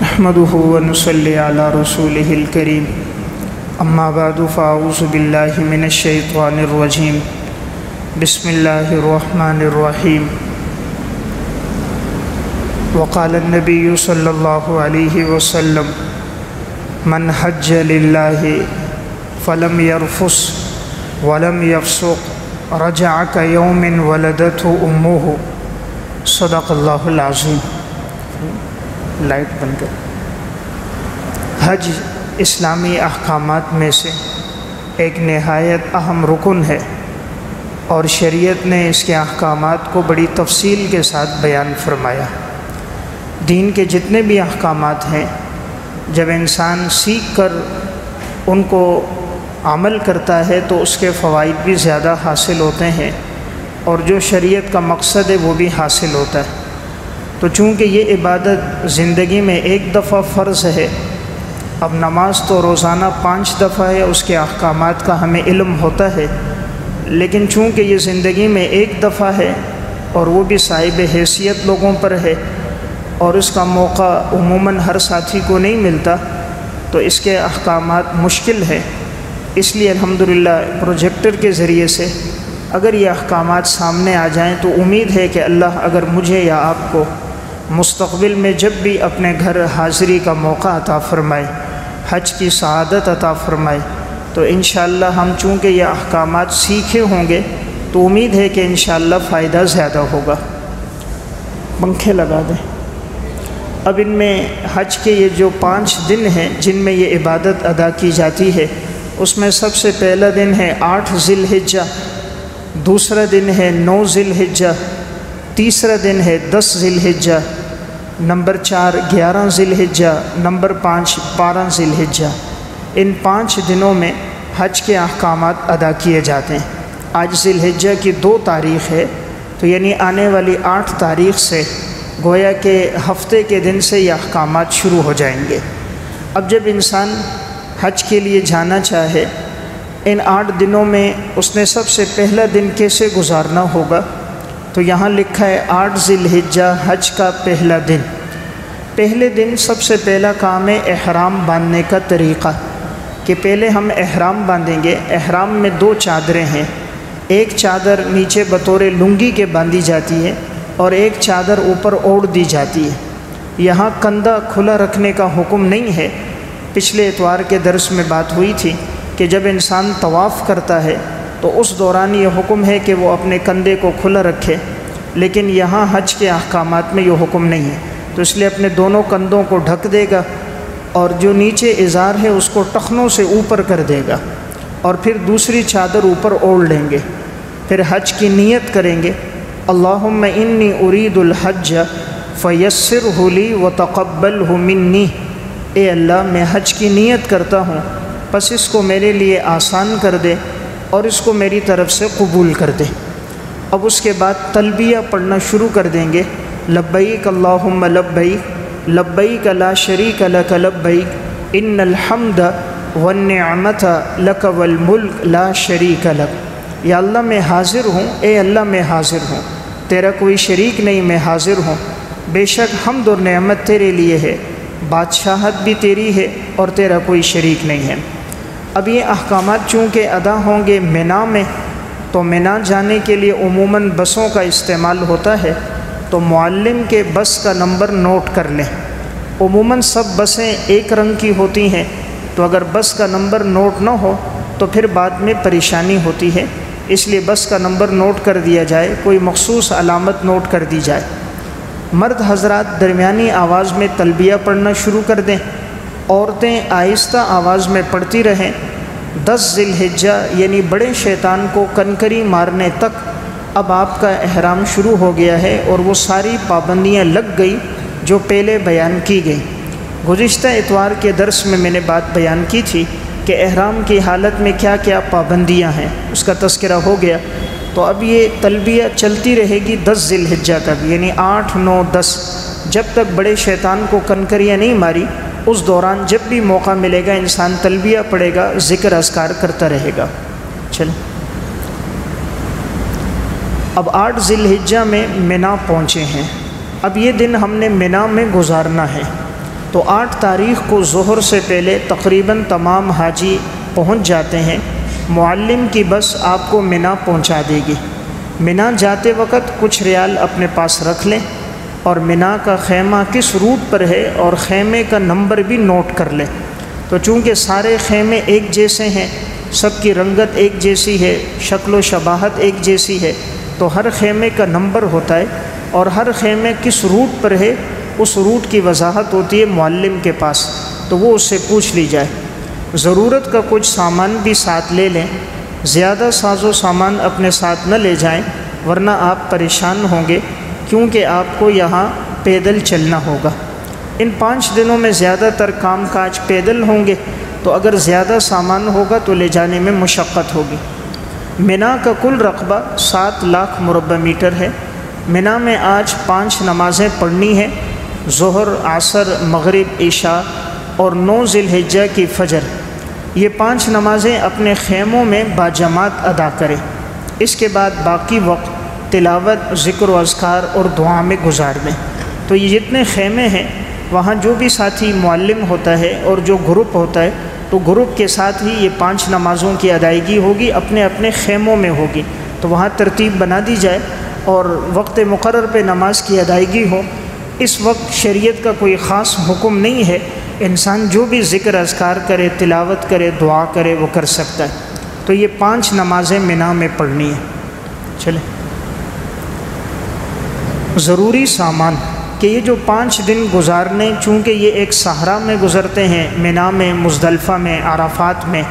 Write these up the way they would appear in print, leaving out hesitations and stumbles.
نحمده ونصلي على رسوله الكريم اما بعد فاعوذ بالله من الشيطان الرجيم بسم الله الرحمن الرحيم وقال النبي صلى الله عليه وسلم من حج لله فلم يرفث ولم يفسق رجع كيوم ولدته امه صدق اللہ العظیم۔ لائٹ بند کر۔ حج اسلامی احکامات میں سے ایک نہایت اہم رکن ہے اور شریعت نے اس کے احکامات کو بڑی تفصیل کے ساتھ بیان فرمایا۔ دین کے جتنے بھی احکامات ہیں جب انسان سیکھ کر ان کو عمل کرتا ہے تو اس کے فوائد بھی زیادہ حاصل ہوتے ہیں اور جو شریعت کا مقصد ہے وہ بھی حاصل ہوتا ہے۔ تو چونکہ یہ عبادت زندگی میں ایک دفعہ فرض ہے، اب نماز تو روزانہ 5 دفعہ ہے، اس کے احکامات کا ہمیں علم ہوتا ہے، لیکن چونکہ یہ زندگی میں ایک دفعہ ہے اور وہ بھی صاحب حیثیت لوگوں پر ہے اور اس کا موقع عموماً ہر ساتھی کو نہیں ملتا، تو اس کے احکامات مشکل ہے۔ اس لیے الحمدللہ پروجیکٹر کے ذریعے سے اگر یہ احکامات سامنے آ جائیں تو امید ہے کہ اللہ اگر مجھے یا آپ کو مستقبل میں جب بھی اپنے گھر حاضری کا موقع عطا فرمائے، حج کی سعادت عطا فرمائے، تو انشاءاللہ ہم چونکہ یہ احکامات سیکھے ہوں گے تو امید ہے کہ انشاءاللہ فائدہ زیادہ ہوگا۔ پنکھے لگا دیں۔ اب ان میں حج کے یہ جو 5 دن ہیں جن میں یہ عبادت ادا کی جاتی ہے، اس میں سب سے پہلا دن ہے 8 ذی الحجہ، دوسرا دن ہے 9 ذی الحجہ، تیسرا دن ہے 10 ذی الحجہ، نمبر 4 11 ذی الحجہ، نمبر 5 12 ذی الحجہ۔ ان 5 دنوں میں حج کے احکامات ادا کیے جاتے ہیں۔ آج ذی الحجہ کی 2 تاریخ ہے، تو یعنی آنے والی 8 تاریخ سے گویا کہ ہفتے کے دن سے یہ احکامات شروع ہو جائیں گے۔ اب جب انسان حج کے لیے جانا چاہے، ان 8 دنوں میں اس نے سب سے پہلا دن کیسے گزارنا ہوگا، تو یہاں لکھا ہے 8 ذی الحجہ حج کا پہلا دن۔ پہلے دن سب سے پہلا کام ہے احرام باندھنے کا طریقہ، کہ پہلے ہم احرام باندھیں گے۔ احرام میں 2 چادریں ہیں، ایک چادر نیچے بطور لنگی کے باندھی جاتی ہے اور ایک چادر اوپر اوڑھ دی جاتی ہے۔ یہاں کندھا کھلا رکھنے کا حکم نہیں ہے۔ پچھلے اتوار کے درس میں بات ہوئی تھی کہ جب انسان طواف کرتا ہے تو اس دوران یہ حکم ہے کہ وہ اپنے کندھے کو کھلا رکھے، لیکن یہاں حج کے احکامات میں یہ حکم نہیں ہے، تو اس لیے اپنے دونوں کندھوں کو ڈھک دے گا اور جو نیچے ازار ہے اس کو ٹخنوں سے اوپر کر دے گا اور پھر دوسری چادر اوپر اوڑھ لیں گے۔ پھر حج کی نیت کریں گے، اللہم انی ارید الحج فیسرہ لی وتقبلہ منی، اے اللہ میں حج کی نیت کرتا ہوں، پس اس کو میرے لیے آسان کر دے اور اس کو میری طرف سے قبول کر دے۔ اب اس کے بعد تلبیہ پڑھنا شروع کر دیں گے، لبیک اللہم لبیک لبیک لا شریک لک لبیک ان الحمد والنعمت لک والملک لا شریک لک۔ یا اللہ میں حاضر ہوں، اے اللہ میں حاضر ہوں، تیرا کوئی شریک نہیں، میں حاضر ہوں، بے شک حمد اور نعمت تیرے لیے ہے، بادشاہت بھی تیری ہے اور تیرا کوئی شریک نہیں ہے۔ اب یہ احکامات چونکہ ادا ہوں گے مینا میں، تو مینا جانے کے لیے عموماً بسوں کا استعمال ہوتا ہے، تو معلم کے بس کا نمبر نوٹ کر لیں۔ عموماً سب بسیں ایک رنگ کی ہوتی ہیں، تو اگر بس کا نمبر نوٹ نہ ہو تو پھر بعد میں پریشانی ہوتی ہے، اس لیے بس کا نمبر نوٹ کر دیا جائے، کوئی مخصوص علامت نوٹ کر دی جائے۔ مرد حضرات درمیانی آواز میں تلبیہ پڑھنا شروع کر دیں، عورتیں آہستہ آواز میں پڑھتی رہیں۔ 10 ذی الحجہ یعنی بڑے شیطان کو کنکری مارنے تک اب آپ کا احرام شروع ہو گیا ہے اور وہ ساری پابندیاں لگ گئی جو پہلے بیان کی گئی۔ گزشتہ اتوار کے درس میں نے بات بیان کی تھی کہ احرام کی حالت میں کیا کیا پابندیاں ہیں، اس کا تذکرہ ہو گیا۔ تو اب یہ تلبیہ چلتی رہے گی 10 ذی الحجہ تک، یعنی 8 9 10، جب تک بڑے شیطان کو کنکریاں نہیں ماری، اس دوران جب بھی موقع ملے گا انسان تلبیہ پڑھے گا، ذکر اذکار کرتا رہے گا۔ چلیں اب 8 ذی الحجہ میں مینا پہنچے ہیں، اب یہ دن ہم نے منا میں گزارنا ہے، تو 8 تاریخ کو ظہر سے پہلے تقریباً تمام حاجی پہنچ جاتے ہیں۔ معلم کی بس آپ کو منا پہنچا دے گی۔ منا جاتے وقت کچھ ریال اپنے پاس رکھ لیں، اور منا کا خیمہ کس روٹ پر ہے اور خیمے کا نمبر بھی نوٹ کر لیں۔ تو چونکہ سارے خیمے ایک جیسے ہیں، سب کی رنگت ایک جیسی ہے، شکل و شباہت ایک جیسی ہے، تو ہر خیمے کا نمبر ہوتا ہے، اور ہر خیمے کس روٹ پر ہے اس روٹ کی وضاحت ہوتی ہے معلم کے پاس، تو وہ اس سے پوچھ لی جائے۔ ضرورت کا کچھ سامان بھی ساتھ لے لیں، زیادہ ساز و سامان اپنے ساتھ نہ لے جائیں، ورنہ آپ پریشان ہوں گے، کیونکہ آپ کو یہاں پیدل چلنا ہوگا۔ ان 5 دنوں میں زیادہ تر کام کاج پیدل ہوں گے، تو اگر زیادہ سامان ہوگا تو لے جانے میں مشقت ہوگی۔ منا کا کل رقبہ 7 لاکھ مربع میٹر ہے۔ منا میں آج 5 نمازیں پڑھنی ہیں، ظہر، عصر، مغرب، عشاء اور 9 ذی الحجہ کی فجر۔ یہ 5 نمازیں اپنے خیموں میں باجماعت ادا کریں۔ اس کے بعد باقی وقت تلاوت، ذکر و اذکار اور دعا میں گزار دیں۔ تو یہ جتنے خیمے ہیں وہاں جو بھی ساتھی معلم ہوتا ہے اور جو گروپ ہوتا ہے، تو گروپ کے ساتھ ہی یہ 5 نمازوں کی ادائیگی ہوگی، اپنے اپنے خیموں میں ہوگی۔ تو وہاں ترتیب بنا دی جائے اور وقت مقرر پہ نماز کی ادائیگی ہو۔ اس وقت شریعت کا کوئی خاص حکم نہیں ہے، انسان جو بھی ذکر اذکار کرے، تلاوت کرے، دعا کرے، وہ کر سکتا ہے۔ تو یہ 5 نمازیں منا میں پڑھنی ہیں۔ چلیں، ضروری سامان کہ یہ جو 5 دن گزارنے، چونکہ یہ ایک صحرا میں گزرتے ہیں، منا میں، مزدلفہ میں، عرفات میں،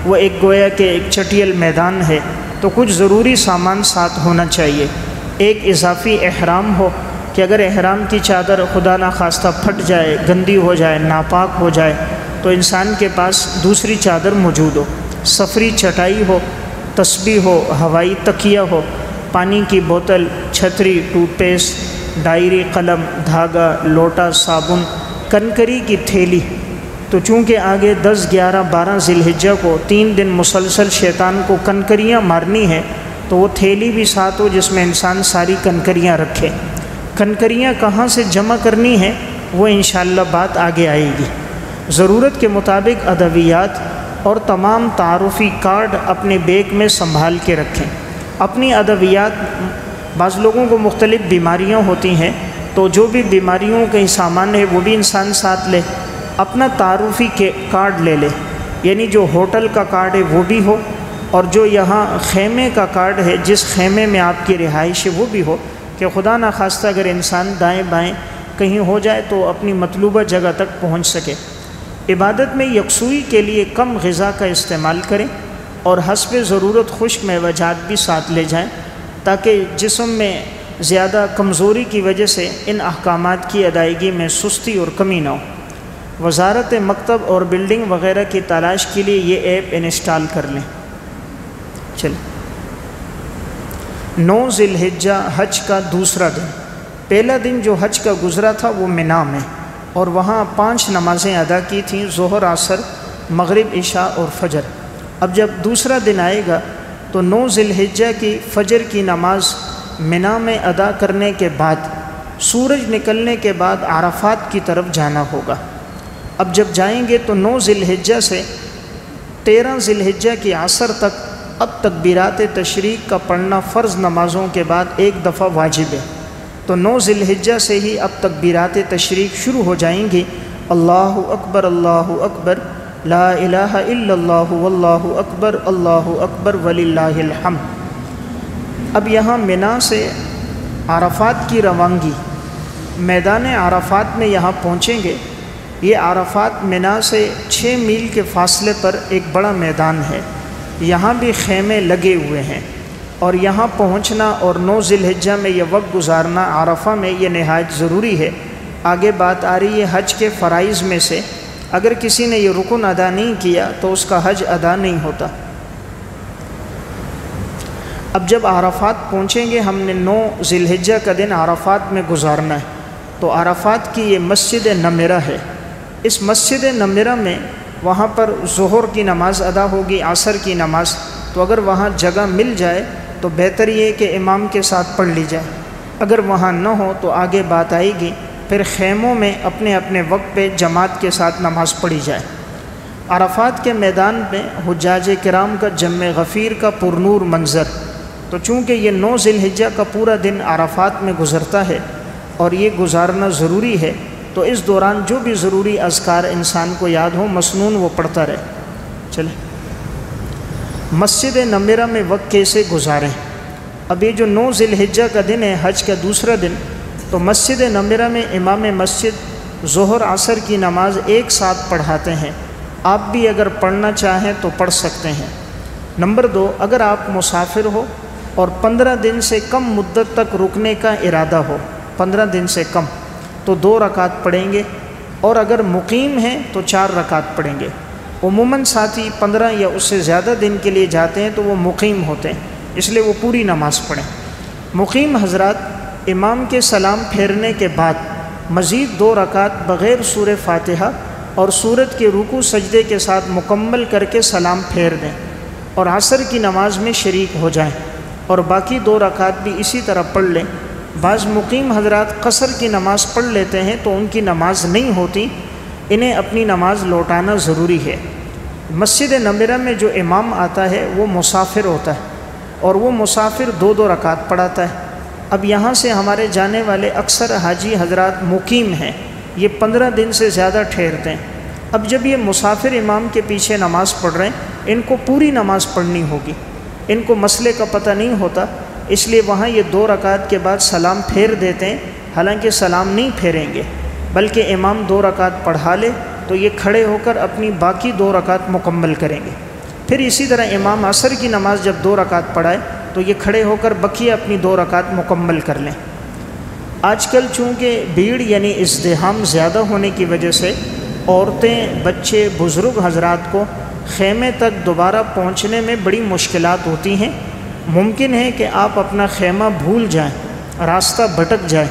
وہ ایک گویا کہ ایک چٹیل میدان ہے، تو کچھ ضروری سامان ساتھ ہونا چاہیے۔ ایک اضافی احرام ہو کہ اگر احرام کی چادر خدا نخواستہ پھٹ جائے، گندی ہو جائے، ناپاک ہو جائے، تو انسان کے پاس دوسری چادر موجود ہو۔ سفری چٹائی ہو، تسبیح ہو، ہوائی تکیہ ہو، پانی کی بوتل، چھتری، ٹوتھ پیسٹ، ڈائری، قلم، دھاگا، لوٹا، صابن، کنکری کی تھیلی۔ تو چونکہ آگے 10، 11، 12 ذی الحجہ کو 3 دن مسلسل شیطان کو کنکریاں مارنی ہیں، تو وہ تھیلی بھی ساتھ ہو جس میں انسان ساری کنکریاں رکھے۔ کنکریاں کہاں سے جمع کرنی ہیں وہ انشاءاللہ بات آگے آئے گی۔ ضرورت کے مطابق ادویات اور تمام تعارفی کارڈ اپنے بیگ میں سنبھال کے رکھیں۔ اپنی ادویات، بعض لوگوں کو مختلف بیماریاں ہوتی ہیں، تو جو بھی بیماریوں کا سامان ہے وہ بھی انسان ساتھ لے۔ اپنا تعارفی کے کارڈ لے لے، یعنی جو ہوٹل کا کارڈ ہے وہ بھی ہو، اور جو یہاں خیمے کا کارڈ ہے، جس خیمے میں آپ کی رہائش ہے وہ بھی ہو، کہ خدا نخواستہ اگر انسان دائیں بائیں کہیں ہو جائے تو اپنی مطلوبہ جگہ تک پہنچ سکے۔ عبادت میں یکسوئی کے لیے کم غذا کا استعمال کریں، اور حسب ضرورت خشک میوہ جات بھی ساتھ لے جائیں، تاکہ جسم میں زیادہ کمزوری کی وجہ سے ان احکامات کی ادائیگی میں سستی اور کمی نہ ہو۔ وزارت مکتب اور بلڈنگ وغیرہ کی تلاش کے لیے یہ ایپ انسٹال کر لیں۔ چلیں، 9 ذی الحجہ حج کا دوسرا دن۔ پہلا دن جو حج کا گزرا تھا وہ منا میں، اور وہاں 5 نمازیں ادا کی تھیں، ظہر، عصر، مغرب، عشاء اور فجر۔ اب جب دوسرا دن آئے گا تو 9 ذی الحجہ کی فجر کی نماز منا میں ادا کرنے کے بعد سورج نکلنے کے بعد عرفات کی طرف جانا ہوگا۔ اب جب جائیں گے تو 9 ذی الحجہ سے 13 ذی الحجہ کی عصر تک اب تکبیرات تشریق کا پڑھنا فرض نمازوں کے بعد ایک دفعہ واجب ہے۔ تو 9 ذی الحجہ سے ہی اب تکبیرات تشریق شروع ہو جائیں گی۔ اللہ اکبر، اللہ اکبر، لا الہ الا اللہ، واللہ اکبر، اللہ اکبر وللہ الحمد۔ اب یہاں منا سے عرفات کی روانگی، میدان عرفات میں یہاں پہنچیں گے۔ یہ عرفات منا سے 6 میل کے فاصلے پر ایک بڑا میدان ہے، یہاں بھی خیمے لگے ہوئے ہیں، اور یہاں پہنچنا اور 9 ذی الحجہ میں یہ وقت گزارنا عرفہ میں یہ نہایت ضروری ہے۔ آگے بات آ رہی ہے حج کے فرائض میں سے، اگر کسی نے یہ رکن ادا نہیں کیا تو اس کا حج ادا نہیں ہوتا۔ اب جب عرفات پہنچیں گے، ہم نے 9 ذی الحجہ کا دن عرفات میں گزارنا ہے، تو عرفات کی یہ مسجد نمرہ ہے۔ اس مسجد نمرہ میں وہاں پر ظہر کی نماز ادا ہوگی، عصر کی نماز، تو اگر وہاں جگہ مل جائے تو بہتر یہ ہے کہ امام کے ساتھ پڑھ لی جائے۔ اگر وہاں نہ ہو تو آگے بات آئے گی، پھر خیموں میں اپنے اپنے وقت پہ جماعت کے ساتھ نماز پڑھی جائے۔ عرفات کے میدان میں حجاج کرام کا جمع غفیر کا پرنور منظر، تو چونکہ یہ 9 ذی الحجہ کا پورا دن عرفات میں گزرتا ہے اور یہ گزارنا ضروری ہے، تو اس دوران جو بھی ضروری اذکار انسان کو یاد ہو مسنون وہ پڑھتا رہے۔ چلیں، مسجد نمرہ میں وقت کیسے گزاریں؟ اب یہ جو 9 ذی الحجہ کا دن ہے، حج کا دوسرا دن، تو مسجد نمرہ میں امام مسجد ظہر عصر کی نماز ایک ساتھ پڑھاتے ہیں۔ آپ بھی اگر پڑھنا چاہیں تو پڑھ سکتے ہیں۔ نمبر 2، اگر آپ مسافر ہو اور 15 دن سے کم مدت تک رکنے کا ارادہ ہو، 15 دن سے کم، تو 2 رکعت پڑھیں گے، اور اگر مقیم ہیں تو 4 رکعت پڑھیں گے۔ عموماً ساتھی 15 یا اس سے زیادہ دن کے لیے جاتے ہیں تو وہ مقیم ہوتے ہیں، اس لیے وہ پوری نماز پڑھیں۔ مقیم حضرات امام کے سلام پھیرنے کے بعد مزید 2 رکعت بغیر سورہ فاتحہ اور سورت کے رکوع سجدے کے ساتھ مکمل کر کے سلام پھیر دیں اور عصر کی نماز میں شریک ہو جائیں، اور باقی 2 رکعت بھی اسی طرح پڑھ لیں۔ بعض مقیم حضرات قصر کی نماز پڑھ لیتے ہیں تو ان کی نماز نہیں ہوتی، انہیں اپنی نماز لوٹانا ضروری ہے۔ مسجد نمرہ میں جو امام آتا ہے وہ مسافر ہوتا ہے، اور وہ مسافر 2 رکعت پڑھاتا ہے۔ اب یہاں سے ہمارے جانے والے اکثر حاجی حضرات مقیم ہیں، یہ 15 دن سے زیادہ ٹھہرتے ہیں۔ اب جب یہ مسافر امام کے پیچھے نماز پڑھ رہے ہیں، ان کو پوری نماز پڑھنی ہوگی، ان کو مسئلے کا پتہ نہیں ہوتا، اس لیے وہاں یہ 2 رکعت کے بعد سلام پھیر دیتے ہیں، حالانکہ سلام نہیں پھیریں گے، بلکہ امام 2 رکعت پڑھا لے تو یہ کھڑے ہو کر اپنی باقی 2 رکعت مکمل کریں گے۔ پھر اسی طرح امام عصر کی نماز جب 2 رکعت پڑھائے تو یہ کھڑے ہو کر بقیہ اپنی 2 رکعت مکمل کر لیں۔ آج کل چونکہ بھیڑ یعنی ازدحام زیادہ ہونے کی وجہ سے عورتیں، بچے، بزرگ حضرات کو خیمے تک دوبارہ پہنچنے میں بڑی مشکلات ہوتی ہیں۔ ممکن ہے کہ آپ اپنا خیمہ بھول جائیں، راستہ بھٹک جائے،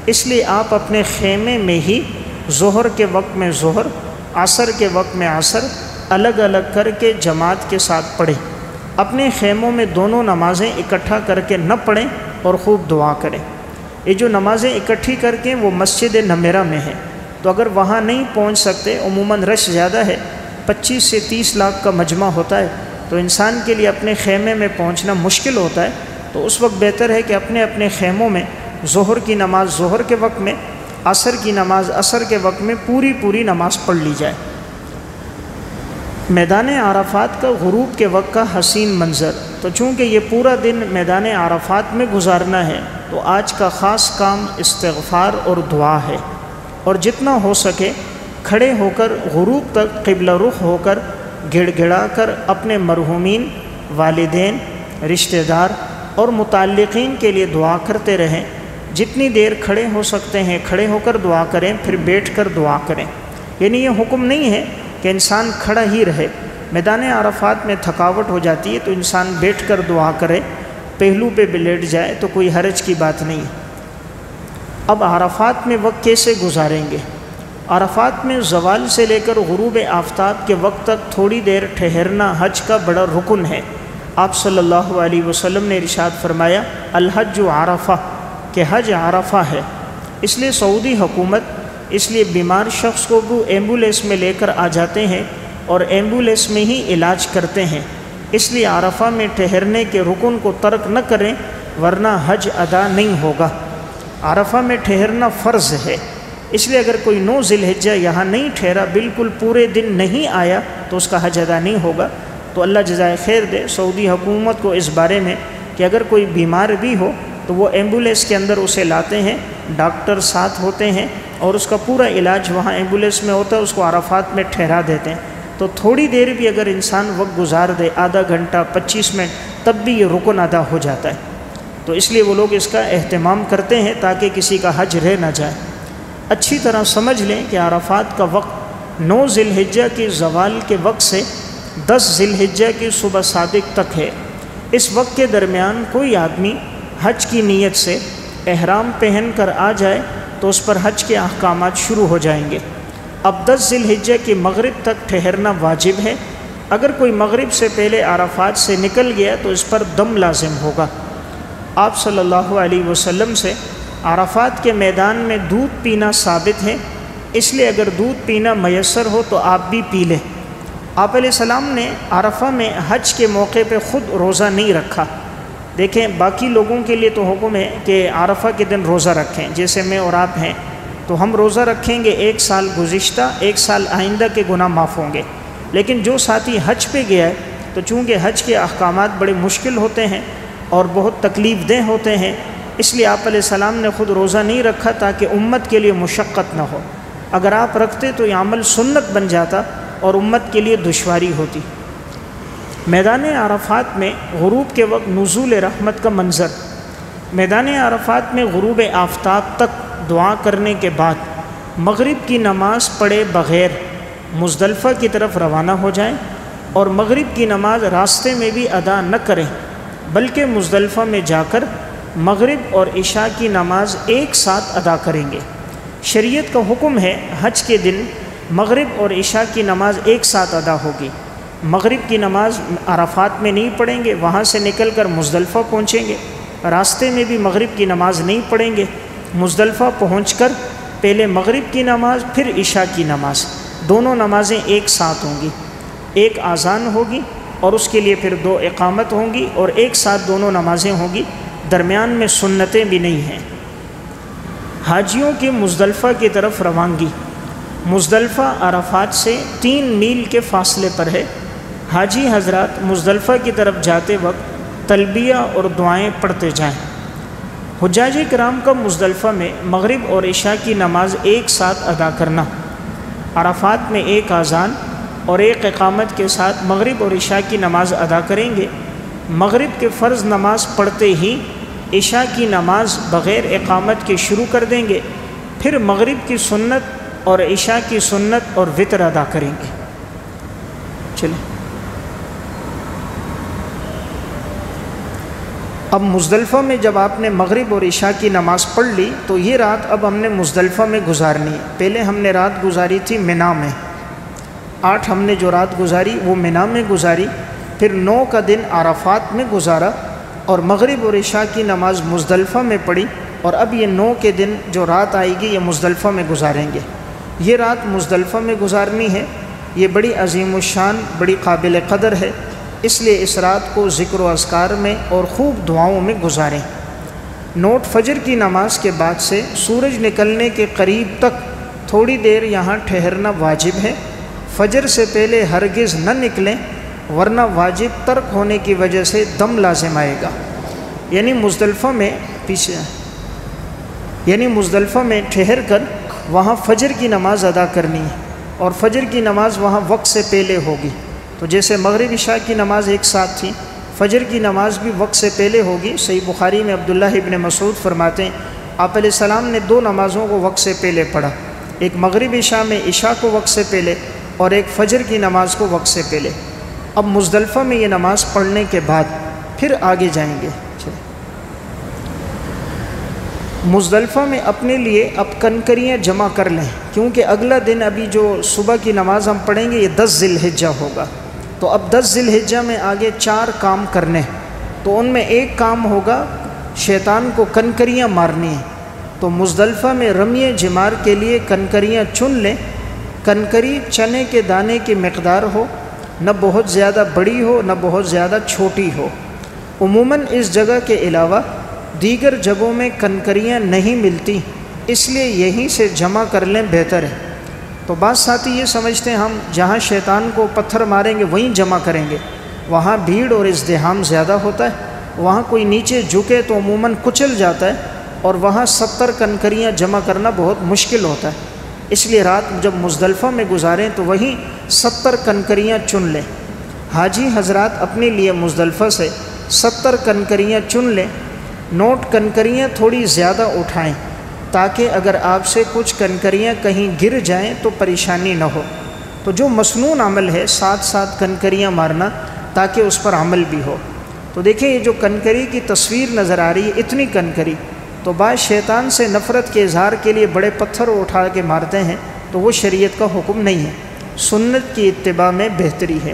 اس لیے آپ اپنے خیمے میں ہی ظہر کے وقت میں ظہر، عصر کے وقت میں عصر الگ الگ کر کے جماعت کے ساتھ پڑھیں۔ اپنے خیموں میں دونوں نمازیں اکٹھا کر کے نہ پڑھیں اور خوب دعا کریں۔ یہ جو نمازیں اکٹھی کر کے وہ مسجد نمرہ میں ہیں، تو اگر وہاں نہیں پہنچ سکتے، عموماً رش زیادہ ہے، 25 سے 30 لاکھ کا مجمع ہوتا ہے، تو انسان کے لیے اپنے خیمے میں پہنچنا مشکل ہوتا ہے، تو اس وقت بہتر ہے کہ اپنے اپنے خیموں میں ظہر کی نماز ظہر کے وقت میں، عصر کی نماز عصر کے وقت میں پوری نماز پڑھ لی جائے۔ میدان عرفات کا غروب کے وقت کا حسین منظر، تو چونکہ یہ پورا دن میدان عرفات میں گزارنا ہے تو آج کا خاص کام استغفار اور دعا ہے، اور جتنا ہو سکے کھڑے ہو کر غروب تک قبلہ رخ ہو کر گڑ گڑا کر اپنے مرحومین، والدین، رشتہ دار اور متعلقین کے لیے دعا کرتے رہیں۔ جتنی دیر کھڑے ہو سکتے ہیں کھڑے ہو کر دعا کریں، پھر بیٹھ کر دعا کریں۔ یعنی یہ حکم نہیں ہے کہ انسان کھڑا ہی رہے، میدان عرفات میں تھکاوٹ ہو جاتی ہے تو انسان بیٹھ کر دعا کرے، پہلو پہ بھی لیٹ جائے تو کوئی حرج کی بات نہیں ہے۔ اب عرفات میں وقت کیسے گزاریں گے؟ عرفات میں زوال سے لے کر غروب آفتاب کے وقت تک تھوڑی دیر ٹھہرنا حج کا بڑا رکن ہے۔ آپ صلی اللہ علیہ وسلم نے ارشاد فرمایا، الحج عرفہ، کہ حج عرفہ ہے۔ اس لیے سعودی حکومت اس لیے بیمار شخص کو بھی ایمبولینس میں لے کر آ جاتے ہیں اور ایمبولینس میں ہی علاج کرتے ہیں۔ اس لیے عرفہ میں ٹھہرنے کے رکن کو ترک نہ کریں ورنہ حج ادا نہیں ہوگا۔ عرفہ میں ٹھہرنا فرض ہے، اس لیے اگر کوئی 9 ذی الحجہ یہاں نہیں ٹھہرا، بالکل پورے دن نہیں آیا تو اس کا حج ادا نہیں ہوگا۔ تو اللہ جزائے خیر دے سعودی حکومت کو اس بارے میں کہ اگر کوئی بیمار بھی ہو تو وہ ایمبولینس کے اندر اسے لاتے ہیں، ڈاکٹر ساتھ ہوتے ہیں اور اس کا پورا علاج وہاں ایمبولینس میں ہوتا ہے، اس کو عرفات میں ٹھہرا دیتے ہیں۔ تو تھوڑی دیر بھی اگر انسان وقت گزار دے، آدھا گھنٹہ 25 منٹ، تب بھی یہ رکن ادا ہو جاتا ہے۔ تو اس لیے وہ لوگ اس کا اہتمام کرتے ہیں تاکہ کسی کا حج رہ نہ جائے۔ اچھی طرح سمجھ لیں کہ عرفات کا وقت 9 ذی الحجہ کی زوال کے وقت سے 10 ذی الحجہ کی صبح صادق تک ہے۔ اس وقت کے درمیان کوئی آدمی حج کی نیت سے احرام پہن کر آ جائے تو اس پر حج کے احکامات شروع ہو جائیں گے۔ اب 10 ذی الحجہ کی مغرب تک ٹھہرنا واجب ہے۔ اگر کوئی مغرب سے پہلے عرفات سے نکل گیا تو اس پر دم لازم ہوگا۔ آپ صلی اللہ علیہ وسلم سے عرفات کے میدان میں دودھ پینا ثابت ہے، اس لیے اگر دودھ پینا میسر ہو تو آپ بھی پی لیں۔ آپ علیہ السلام نے عرفہ میں حج کے موقع پہ خود روزہ نہیں رکھا۔ دیکھیں باقی لوگوں کے لیے تو حکم ہے کہ عرفہ کے دن روزہ رکھیں، جیسے میں اور آپ ہیں تو ہم روزہ رکھیں گے، 1 سال گزشتہ 1 سال آئندہ کے گناہ معاف ہوں گے۔ لیکن جو ساتھی حج پہ گیا ہے تو چونکہ حج کے احکامات بڑے مشکل ہوتے ہیں اور بہت تکلیف دہ ہوتے ہیں، اس لیے آپ علیہ السلام نے خود روزہ نہیں رکھا تاکہ امت کے لیے مشقت نہ ہو۔ اگر آپ رکھتے تو یہ عمل سنت بن جاتا اور امت کے لیے دشواری ہوتی۔ میدان عرفات میں غروب کے وقت نزول رحمت کا منظر۔ میدان عرفات میں غروب آفتاب تک دعا کرنے کے بعد مغرب کی نماز پڑھے بغیر مزدلفہ کی طرف روانہ ہو جائیں اور مغرب کی نماز راستے میں بھی ادا نہ کریں، بلکہ مزدلفہ میں جا کر مغرب اور عشاء کی نماز ایک ساتھ ادا کریں گے۔ شریعت کا حکم ہے حج کے دن مغرب اور عشاء کی نماز ایک ساتھ ادا ہوگی۔ مغرب کی نماز عرفات میں نہیں پڑھیں گے، وہاں سے نکل کر مزدلفہ پہنچیں گے، راستے میں بھی مغرب کی نماز نہیں پڑھیں گے۔ مزدلفہ پہنچ کر پہلے مغرب کی نماز پھر عشاء کی نماز، دونوں نمازیں ایک ساتھ ہوں گی۔ ایک اذان ہوگی اور اس کے لیے پھر 2 اقامت ہوں گی اور ایک ساتھ دونوں نمازیں ہوں گی، درمیان میں سنتیں بھی نہیں ہیں۔ حاجیوں کی مزدلفہ کی طرف روانگی۔ مزدلفہ عرفات سے 3 میل کے فاصلے پر ہے۔ حاجی حضرات مزدلفہ کی طرف جاتے وقت تلبیہ اور دعائیں پڑھتے جائیں۔ حجاج کرام کا مزدلفہ میں مغرب اور عشاء کی نماز ایک ساتھ ادا کرنا، عرفات میں 1 اذان اور 1 اقامت کے ساتھ مغرب اور عشاء کی نماز ادا کریں گے۔ مغرب کے فرض نماز پڑھتے ہی عشاء کی نماز بغیر اقامت کے شروع کر دیں گے، پھر مغرب کی سنت اور عشاء کی سنت اور وتر ادا کریں گے۔ چلیں اب مزدلفہ میں جب آپ نے مغرب اور عشاء کی نماز پڑھ لی تو یہ رات اب ہم نے مزدلفہ میں گزارنی ہے۔ پہلے ہم نے رات گزاری تھی منا میں، 8 ہم نے جو رات گزاری وہ منا میں گزاری، پھر 9 کا دن عرفات میں گزارا اور مغرب اور عشاء کی نماز مزدلفہ میں پڑھی، اور اب یہ 9 کے دن جو رات آئے گی یہ مزدلفہ میں گزاریں گے۔ یہ رات مزدلفہ میں گزارنی ہے، یہ بڑی عظیم الشان بڑی قابل قدر ہے، اس لیے اس رات کو ذکر و اذکار میں اور خوب دعاؤں میں گزاریں۔ نوٹ فجر کی نماز کے بعد سے سورج نکلنے کے قریب تک تھوڑی دیر یہاں ٹھہرنا واجب ہے۔ فجر سے پہلے ہرگز نہ نکلیں ورنہ واجب ترک ہونے کی وجہ سے دم لازم آئے گا۔ یعنی مزدلفہ میں ٹھہر کر وہاں فجر کی نماز ادا کرنی ہے، اور فجر کی نماز وہاں وقت سے پہلے ہوگی۔ تو جیسے مغرب عشاء کی نماز ایک ساتھ تھی، فجر کی نماز بھی وقت سے پہلے ہوگی۔ صحیح بخاری میں عبداللہ ابن مسعود فرماتے ہیں آپ علیہ السلام نے 2 نمازوں کو وقت سے پہلے پڑھا، ایک مغرب عشاء میں عشاء کو وقت سے پہلے اور ایک فجر کی نماز کو وقت سے پہلے۔ اب مزدلفہ میں یہ نماز پڑھنے کے بعد پھر آگے جائیں گے۔ مزدلفہ میں اپنے لیے اب کنکریاں جمع کر لیں، کیونکہ اگلا دن ابھی جو صبح کی نماز ہم پڑھیں گے یہ 10 ذی الحجہ ہوگا، تو اب 10 ذی الحجہ میں آگے 4 کام کرنے، تو ان میں ایک کام ہوگا شیطان کو کنکریاں مارنی ہیں۔ تو مزدلفہ میں رمی جمار کے لیے کنکریاں چن لیں۔ کنکری چنے کے دانے کی مقدار ہو، نہ بہت زیادہ بڑی ہو نہ بہت زیادہ چھوٹی ہو۔ عموماً اس جگہ کے علاوہ دیگر جگہوں میں کنکریاں نہیں ملتی، اس لیے یہیں سے جمع کر لیں بہتر ہے۔ تو بعض ساتھی یہ سمجھتے ہیں ہم جہاں شیطان کو پتھر ماریں گے وہیں جمع کریں گے، وہاں بھیڑ اور ازدحام زیادہ ہوتا ہے، وہاں کوئی نیچے جھکے تو عموماً کچل جاتا ہے، اور وہاں 70 کنکریاں جمع کرنا بہت مشکل ہوتا ہے۔ اس لیے رات جب مزدلفہ میں گزاریں تو وہیں 70 کنکریاں چن لیں۔ حاجی حضرات اپنے لیے مزدلفہ سے 70 کنکریاں چن لیں۔ نوٹ کنکریاں تھوڑی زیادہ اٹھائیں تاکہ اگر آپ سے کچھ کنکریاں کہیں گر جائیں تو پریشانی نہ ہو۔ تو جو مسنون عمل ہے 7 کنکریاں مارنا تاکہ اس پر عمل بھی ہو۔ تو دیکھیں یہ جو کنکری کی تصویر نظر آ رہی ہے، اتنی کنکری، تو بعض شیطان سے نفرت کے اظہار کے لیے بڑے پتھر اٹھا کے مارتے ہیں، تو وہ شریعت کا حکم نہیں ہے، سنت کی اتباع میں بہتری ہے۔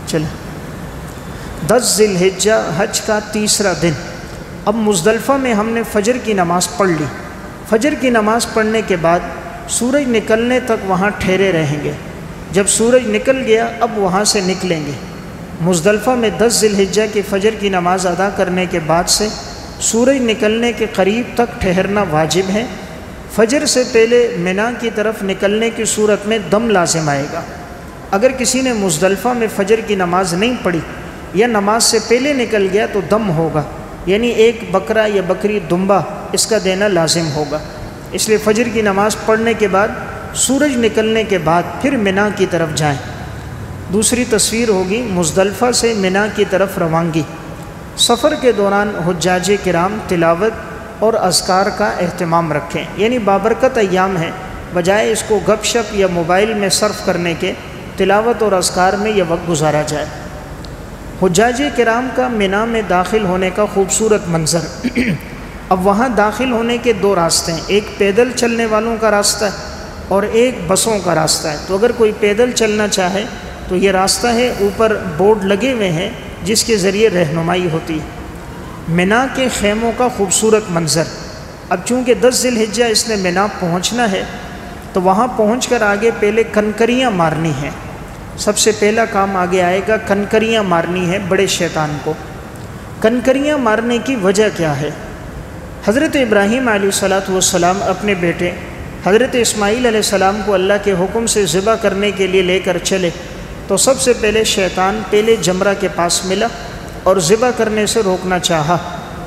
چلیں 10 ذی الحجہ حج کا تیسرا دن۔ اب مزدلفہ میں ہم نے فجر کی نماز پڑھ لی، فجر کی نماز پڑھنے کے بعد سورج نکلنے تک وہاں ٹھہرے رہیں گے، جب سورج نکل گیا اب وہاں سے نکلیں گے۔ مزدلفہ میں 10 ذی الحجہ کی فجر کی نماز ادا کرنے کے بعد سے سورج نکلنے کے قریب تک ٹھہرنا واجب ہے۔ فجر سے پہلے منا کی طرف نکلنے کی صورت میں دم لازم آئے گا۔ اگر کسی نے مزدلفہ میں فجر کی نماز نہیں پڑھی یا نماز سے پہلے نکل گیا تو دم ہوگا، یعنی ایک بکرا یا بکری دمبا اس کا دینا لازم ہوگا۔ اس لیے فجر کی نماز پڑھنے کے بعد سورج نکلنے کے بعد پھر منا کی طرف جائیں۔ دوسری تصویر ہوگی مزدلفہ سے منا کی طرف روانگی۔ سفر کے دوران حجاج کرام تلاوت اور اذکار کا اہتمام رکھیں، یعنی بابرکت ایام ہے، بجائے اس کو گپ شپ یا موبائل میں صرف کرنے کے تلاوت اور اذکار میں یہ وقت گزارا جائے۔ حجاج کرام کا منا میں داخل ہونے کا خوبصورت منظر۔ اب وہاں داخل ہونے کے 2 راستے ہیں، ایک پیدل چلنے والوں کا راستہ ہے اور ایک بسوں کا راستہ ہے۔ تو اگر کوئی پیدل چلنا چاہے تو یہ راستہ ہے، اوپر بورڈ لگے ہوئے ہیں جس کے ذریعے رہنمائی ہوتی ہے۔ منا کے خیموں کا خوبصورت منظر۔ اب چونکہ 10 ذی الحجہ اس نے منا پہنچنا ہے تو وہاں پہنچ کر آگے پہلے کنکریاں مارنی ہیں۔ سب سے پہلا کام آگے آئے گا، کنکریاں مارنی ہے بڑے شیطان کو۔ کنکریاں مارنے کی وجہ کیا ہے؟ حضرت ابراہیم علیہ السلام اپنے بیٹے حضرت اسماعیل علیہ السلام کو اللہ کے حکم سے ذبح کرنے کے لیے لے کر چلے تو سب سے پہلے شیطان پہلے جمرہ کے پاس ملا اور ذبح کرنے سے روکنا چاہا،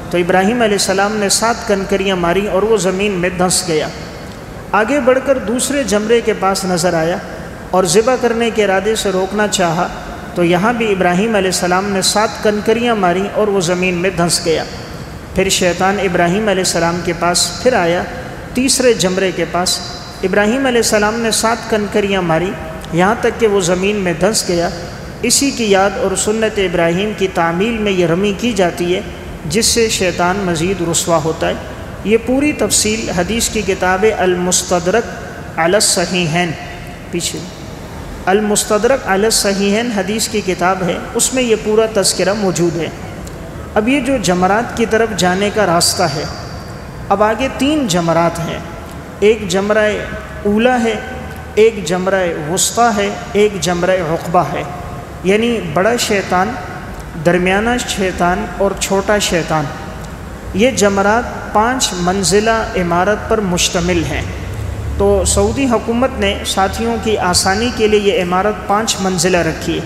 تو ابراہیم علیہ السلام نے 7 کنکریاں ماری اور وہ زمین میں دھنس گیا۔ آگے بڑھ کر دوسرے جمرے کے پاس نظر آیا اور ذبح کرنے کے ارادے سے روکنا چاہا، تو یہاں بھی ابراہیم علیہ السلام نے 7 کنکریاں ماری اور وہ زمین میں دھنس گیا۔ پھر شیطان ابراہیم علیہ السلام کے پاس پھر آیا، تیسرے جمرے کے پاس ابراہیم علیہ السلام نے 7 کنکریاں ماری یہاں تک کہ وہ زمین میں دھنس گیا۔ اسی کی یاد اور سنت ابراہیم کی تعمیل میں یہ رمی کی جاتی ہے جس سے شیطان مزید رسوا ہوتا ہے۔ یہ پوری تفصیل حدیث کی کتاب المستدرک علی الصحیحین، پیچھے المستدرک علی الصحیحین حدیث کی کتاب ہے، اس میں یہ پورا تذکرہ موجود ہے۔ اب یہ جو جمرات کی طرف جانے کا راستہ ہے، اب آگے 3 جمرات ہیں، ایک جمرہ اولا ہے، ایک جمرہ وسطیٰ ہے، ایک جمرہ عقبہ ہے، یعنی بڑا شیطان، درمیانہ شیطان اور چھوٹا شیطان۔ یہ جمرات 5 منزلہ عمارت پر مشتمل ہیں۔ تو سعودی حکومت نے ساتھیوں کی آسانی کے لیے یہ عمارت 5 منزلہ رکھی ہے۔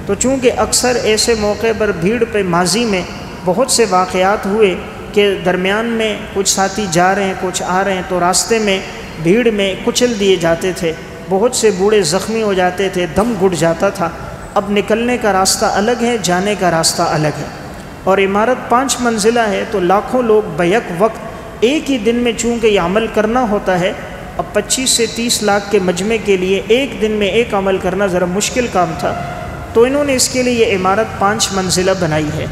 تو چونکہ اکثر ایسے موقع پر بھیڑ پہ ماضی میں بہت سے واقعات ہوئے کہ درمیان میں کچھ ساتھی جا رہے ہیں کچھ آ رہے ہیں تو راستے میں بھیڑ میں کچل دیے جاتے تھے، بہت سے بوڑھے زخمی ہو جاتے تھے، دم گھٹ جاتا تھا۔ اب نکلنے کا راستہ الگ ہے، جانے کا راستہ الگ ہے، اور عمارت 5 منزلہ ہے تو لاکھوں لوگ بیک وقت ایک ہی دن میں چونکہ یہ عمل کرنا ہوتا ہے۔ اب 25 سے 30 لاکھ کے مجمع کے لیے ایک دن میں ایک عمل کرنا ذرا مشکل کام تھا، تو انہوں نے اس کے لیے یہ عمارت 5 منزلہ بنائی ہے۔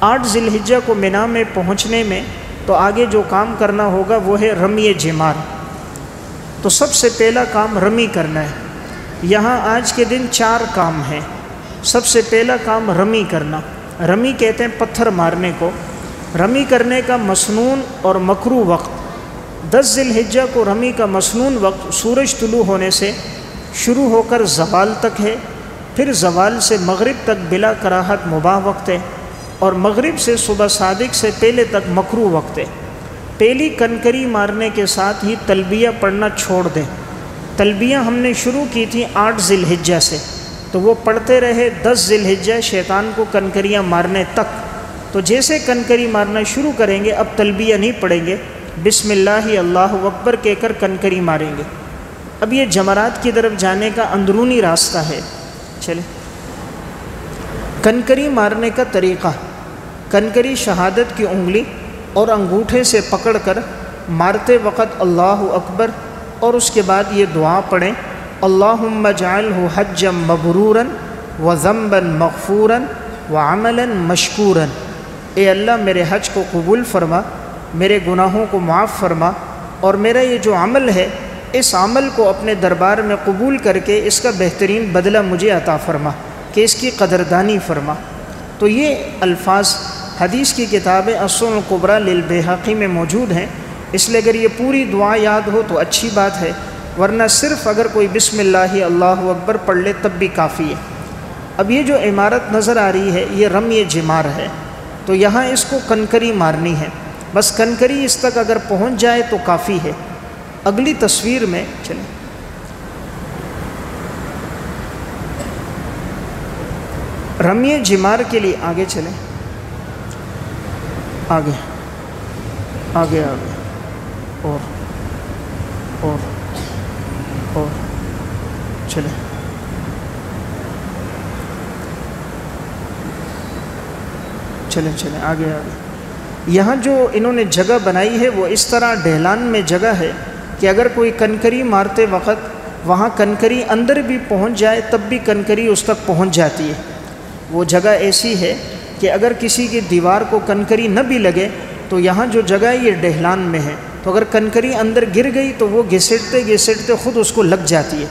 8 ذی الحجہ کو منا میں پہنچنے میں تو آگے جو کام کرنا ہوگا وہ ہے رمی جمار۔ تو سب سے پہلا کام رمی کرنا ہے۔ یہاں آج کے دن 4 کام ہیں۔ سب سے پہلا کام رمی کرنا، رمی کہتے ہیں پتھر مارنے کو۔ رمی کرنے کا مسنون اور مکروہ وقت 10 ذی الحجہ کو رمی کا مسنون وقت سورج طلوع ہونے سے شروع ہو کر زوال تک ہے، پھر زوال سے مغرب تک بلا کراہت مباح وقت ہے، اور مغرب سے صبح صادق سے پہلے تک مکروہ وقت ہے۔ پہلی کنکری مارنے کے ساتھ ہی تلبیہ پڑھنا چھوڑ دیں۔ تلبیہ ہم نے شروع کی تھی 8 ذی الحجہ سے، تو وہ پڑھتے رہے 10 ذی الحجہ شیطان کو کنکریاں مارنے تک۔ تو جیسے کنکری مارنا شروع کریں گے اب تلبیہ نہیں پڑھیں گے، بسم اللہ اللہ اکبر کہہ کر کنکری ماریں گے۔ اب یہ جمرات کی طرف جانے کا اندرونی راستہ ہے۔ چلے کنکری مارنے کا طریقہ، کنکری شہادت کی انگلی اور انگوٹھے سے پکڑ کر مارتے وقت اللہ اکبر، اور اس کے بعد یہ دعا پڑھیں، اللہم اجعلہ حجا مبرورا وذنبا مغفورا وعملا مشکورا۔ اے اللہ میرے حج کو قبول فرما، میرے گناہوں کو معاف فرما، اور میرا یہ جو عمل ہے اس عمل کو اپنے دربار میں قبول کر کے اس کا بہترین بدلہ مجھے عطا فرما، کہ اس کی قدردانی فرما۔ تو یہ الفاظ حدیث کی کتاب السنن الکبریٰ للبیہقی میں موجود ہیں، اس لیے اگر یہ پوری دعا یاد ہو تو اچھی بات ہے، ورنہ صرف اگر کوئی بسم اللہ اللہ اکبر پڑھ لے تب بھی کافی ہے۔ اب یہ جو عمارت نظر آ رہی ہے یہ رمی جمار ہے، تو یہاں اس کو کنکری مارنی ہے، بس کنکری اس تک اگر پہنچ جائے تو کافی ہے۔ اگلی تصویر میں چلیں، رمی جمار کے لیے آگے چلیں، آگے آگے آگے اور چلیں، چلیں آگے یہاں جو انہوں نے جگہ بنائی ہے وہ اس طرح ڈھلان میں جگہ ہے کہ اگر کوئی کنکری مارتے وقت وہاں کنکری اندر بھی پہنچ جائے تب بھی کنکری اس تک پہنچ جاتی ہے۔ وہ جگہ ایسی ہے کہ اگر کسی کی دیوار کو کنکری نہ بھی لگے تو یہاں جو جگہ ہے یہ ڈھلان میں ہے، تو اگر کنکری اندر گر گئی تو وہ گھسیٹتے خود اس کو لگ جاتی ہے۔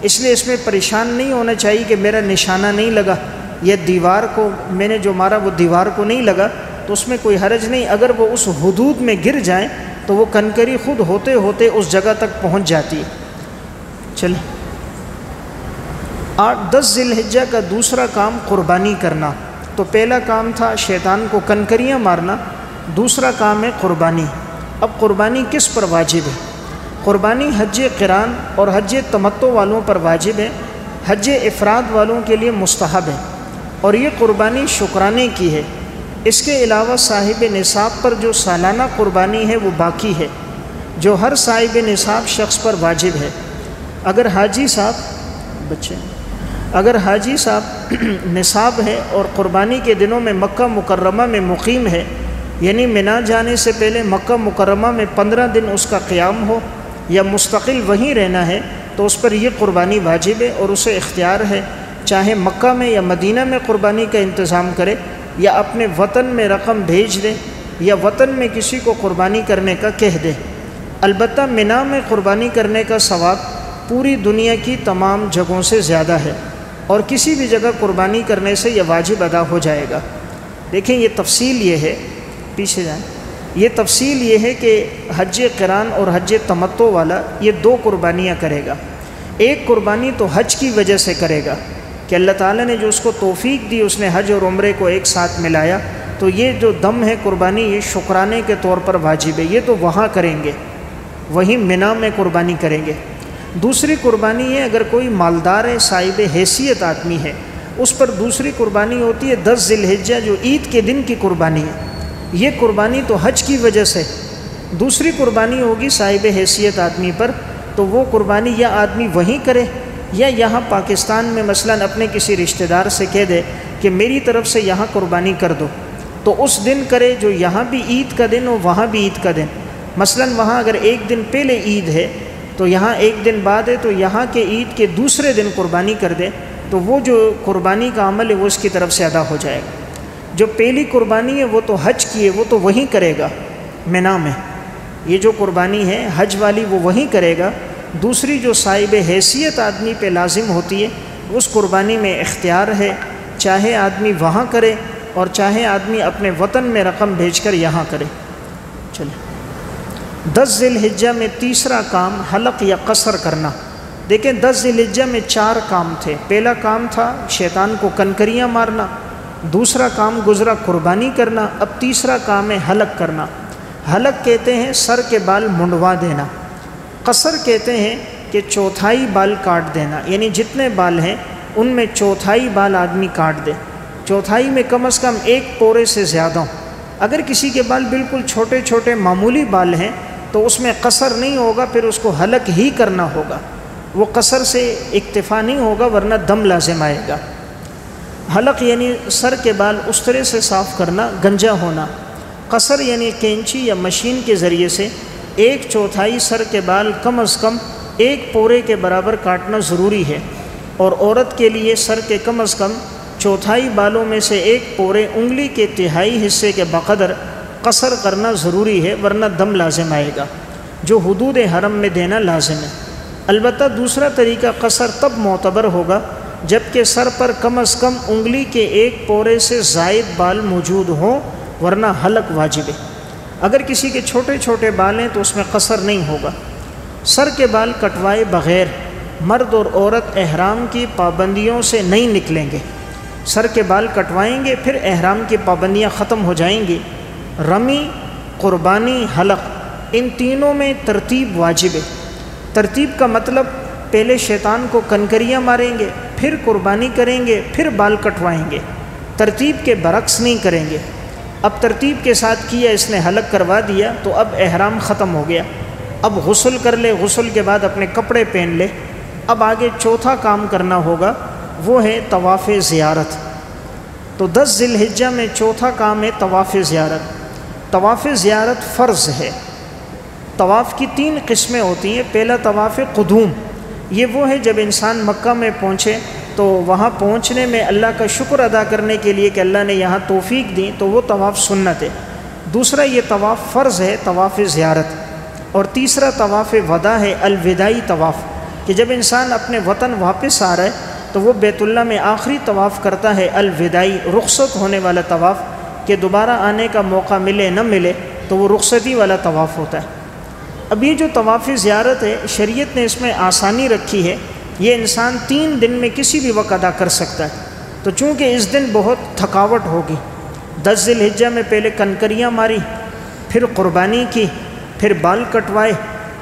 اس لیے اس میں پریشان نہیں ہونا چاہیے کہ میرا نشانہ نہیں لگا، یہ دیوار کو میں نے جو مارا وہ دیوار کو نہیں لگا، تو اس میں کوئی حرج نہیں۔ اگر وہ اس حدود میں گر جائیں تو وہ کنکری خود ہوتے ہوتے اس جگہ تک پہنچ جاتی ہے۔ چلیں، 8-10 ذی الحجہ کا دوسرا کام قربانی کرنا۔ تو پہلا کام تھا شیطان کو کنکریاں مارنا، دوسرا کام ہے قربانی۔ اب قربانی کس پر واجب ہے؟ قربانی حج قران اور حج تمتع والوں پر واجب ہے، حج افراد والوں کے لیے مستحب ہے، اور یہ قربانی شکرانے کی ہے۔ اس کے علاوہ صاحب نصاب پر جو سالانہ قربانی ہے وہ باقی ہے، جو ہر صاحب نصاب شخص پر واجب ہے۔ اگر حاجی صاحب نصاب ہے اور قربانی کے دنوں میں مکہ مکرمہ میں مقیم ہے، یعنی منا جانے سے پہلے مکہ مکرمہ میں 15 دن اس کا قیام ہو یا مستقل وہیں رہنا ہے، تو اس پر یہ قربانی واجب ہے اور اسے اختیار ہے، چاہے مکہ میں یا مدینہ میں قربانی کا انتظام کرے یا اپنے وطن میں رقم بھیج دے یا وطن میں کسی کو قربانی کرنے کا کہہ دے۔ البتہ منا میں قربانی کرنے کا ثواب پوری دنیا کی تمام جگہوں سے زیادہ ہے، اور کسی بھی جگہ قربانی کرنے سے یہ واجب ادا ہو جائے گا۔ دیکھیں یہ تفصیل یہ ہے، پیچھے جائیں، یہ تفصیل یہ ہے کہ حج قران اور حج تمتع والا یہ 2 قربانیاں کرے گا۔ ایک قربانی تو حج کی وجہ سے کرے گا کہ اللہ تعالیٰ نے جو اس کو توفیق دی، اس نے حج اور عمرے کو ایک ساتھ ملایا، تو یہ جو دم ہے قربانی یہ شکرانے کے طور پر واجب ہے، یہ تو وہاں کریں گے، وہیں منا میں قربانی کریں گے۔ دوسری قربانی ہے اگر کوئی مالدار ہے، صاحب حیثیت آدمی ہے، اس پر دوسری قربانی ہوتی ہے 10 ذی الحجہ جو عید کے دن کی قربانی ہے۔ یہ قربانی تو حج کی وجہ سے، دوسری قربانی ہوگی صاحب حیثیت آدمی پر، تو وہ قربانی یا آدمی وہیں کرے یا یہاں پاکستان میں مثلاً اپنے کسی رشتہ دار سے کہہ دے کہ میری طرف سے یہاں قربانی کر دو، تو اس دن کرے جو یہاں بھی عید کا دن ہو وہاں بھی عید کا دن۔ مثلاً وہاں اگر ایک دن پہلے عید ہے تو یہاں ایک دن بعد ہے، تو یہاں کے عید کے دوسرے دن قربانی کر دے، تو وہ جو قربانی کا عمل ہے وہ اس کی طرف سے ادا ہو جائے گا۔ جو پہلی قربانی ہے وہ تو حج کی ہے، وہ تو وہیں کرے گا منا میں، یہ جو قربانی ہے حج والی وہ وہیں کرے گا۔ دوسری جو صاحب حیثیت آدمی پہ لازم ہوتی ہے اس قربانی میں اختیار ہے، چاہے آدمی وہاں کرے اور چاہے آدمی اپنے وطن میں رقم بھیج کر یہاں کرے۔ چلیں، 10 ذی الحجہ میں تیسرا کام حلق یا قصر کرنا۔ دیکھیں 10 ذی الحجہ میں 4 کام تھے۔ پہلا کام تھا شیطان کو کنکریاں مارنا، دوسرا کام گزرا قربانی کرنا، اب تیسرا کام ہے حلق کرنا۔ حلق کہتے ہیں سر کے بال منڈوا دینا، قصر کہتے ہیں کہ چوتھائی بال کاٹ دینا، یعنی جتنے بال ہیں ان میں چوتھائی بال آدمی کاٹ دے، چوتھائی میں کم از کم 1 پورے سے زیادہ ہوں۔ اگر کسی کے بال بالکل چھوٹے چھوٹے معمولی بال ہیں تو اس میں قصر نہیں ہوگا، پھر اس کو حلق ہی کرنا ہوگا، وہ قصر سے اکتفا نہیں ہوگا ورنہ دم لازم آئے گا۔ حلق یعنی سر کے بال اس طرح سے صاف کرنا، گنجا ہونا۔ قصر یعنی کینچی یا مشین کے ذریعے سے 1/4 سر کے بال کم از کم 1 پورے کے برابر کاٹنا ضروری ہے، اور عورت کے لیے سر کے کم از کم چوتھائی بالوں میں سے 1 پورے انگلی کے تہائی حصے کے بقدر قصر کرنا ضروری ہے، ورنہ دم لازم آئے گا، جو حدود حرم میں دینا لازم ہے۔ البتہ دوسرا طریقہ قصر تب معتبر ہوگا جبکہ سر پر کم از کم انگلی کے 1 پورے سے زائد بال موجود ہوں، ورنہ حلق واجب ہے۔ اگر کسی کے چھوٹے چھوٹے بال ہیں تو اس میں قصر نہیں ہوگا۔ سر کے بال کٹوائے بغیر مرد اور عورت احرام کی پابندیوں سے نہیں نکلیں گے۔ سر کے بال کٹوائیں گے پھر احرام کی پابندیاں ختم ہو جائیں گی۔ رمی، قربانی، حلق، ان تینوں میں ترتیب واجب ہے۔ ترتیب کا مطلب پہلے شیطان کو کنکریاں ماریں گے، پھر قربانی کریں گے، پھر بال کٹوائیں گے، ترتیب کے برعکس نہیں کریں گے۔ اب ترتیب کے ساتھ کیا، اس نے حلق کروا دیا تو اب احرام ختم ہو گیا۔ اب غسل کر لے، غسل کے بعد اپنے کپڑے پہن لے۔ اب آگے چوتھا کام کرنا ہوگا، وہ ہے طواف زیارت۔ تو 10 ذی الحجہ میں چوتھا کام ہے طواف زیارت۔ طواف زیارت فرض ہے۔ طواف کی 3 قسمیں ہوتی ہیں۔ پہلا طواف قدوم، یہ وہ ہے جب انسان مکہ میں پہنچے تو وہاں پہنچنے میں اللہ کا شکر ادا کرنے کے لیے کہ اللہ نے یہاں توفیق دی، تو وہ طواف سنت ہے۔ دوسرا یہ طواف فرض ہے، طواف زیارت۔ اور تیسرا طواف وداع ہے، الوداعی طواف، کہ جب انسان اپنے وطن واپس آ رہا ہے تو وہ بیت اللہ میں آخری طواف کرتا ہے، الوداعی، رخصت ہونے والا طواف، کہ دوبارہ آنے کا موقع ملے نہ ملے تو وہ رخصتی والا طواف ہوتا ہے۔ اب یہ جو طواف زیارت ہے، شریعت نے اس میں آسانی رکھی ہے، یہ انسان 3 دن میں کسی بھی وقت ادا کر سکتا ہے۔ تو چونکہ اس دن بہت تھکاوٹ ہوگی، 10 ذی الحجہ میں پہلے کنکریاں ماری، پھر قربانی کی، پھر بال کٹوائے،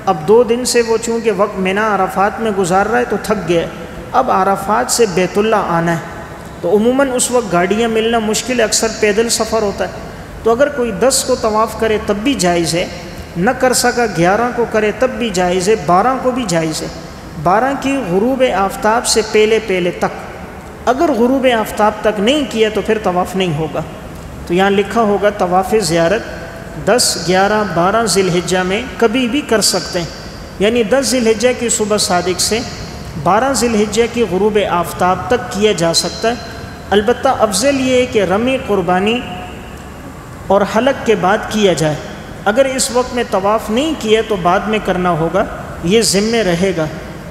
اب 2 دن سے وہ چونکہ وقت مینا عرفات میں گزار رہا ہے تو تھک گیا، اب عرفات سے بیت اللہ آنا ہے، تو عموماً اس وقت گاڑیاں ملنا مشکل ہے، اکثر پیدل سفر ہوتا ہے۔ تو اگر کوئی 10 کو طواف کرے تب بھی جائز ہے، نہ کر سکا 11 کو کرے تب بھی جائز ہے، 12 کو بھی جائز ہے، 12 کی غروب آفتاب سے پہلے تک۔ اگر غروب آفتاب تک نہیں کیا تو پھر طواف نہیں ہوگا۔ تو یہاں لکھا ہوگا طواف زیارت 10، 11، 12 ذی الحجہ میں کبھی بھی کر سکتے ہیں، یعنی 10 ذی الحجہ کی صبح صادق سے 12 ذی الحجہ کی غروب آفتاب تک کیا جا سکتا ہے۔ البتہ افضل یہ ہے کہ رمی، قربانی اور حلق کے بعد کیا جائے۔ اگر اس وقت میں طواف نہیں کیا تو بعد میں کرنا ہوگا، یہ ذمہ رہے گا۔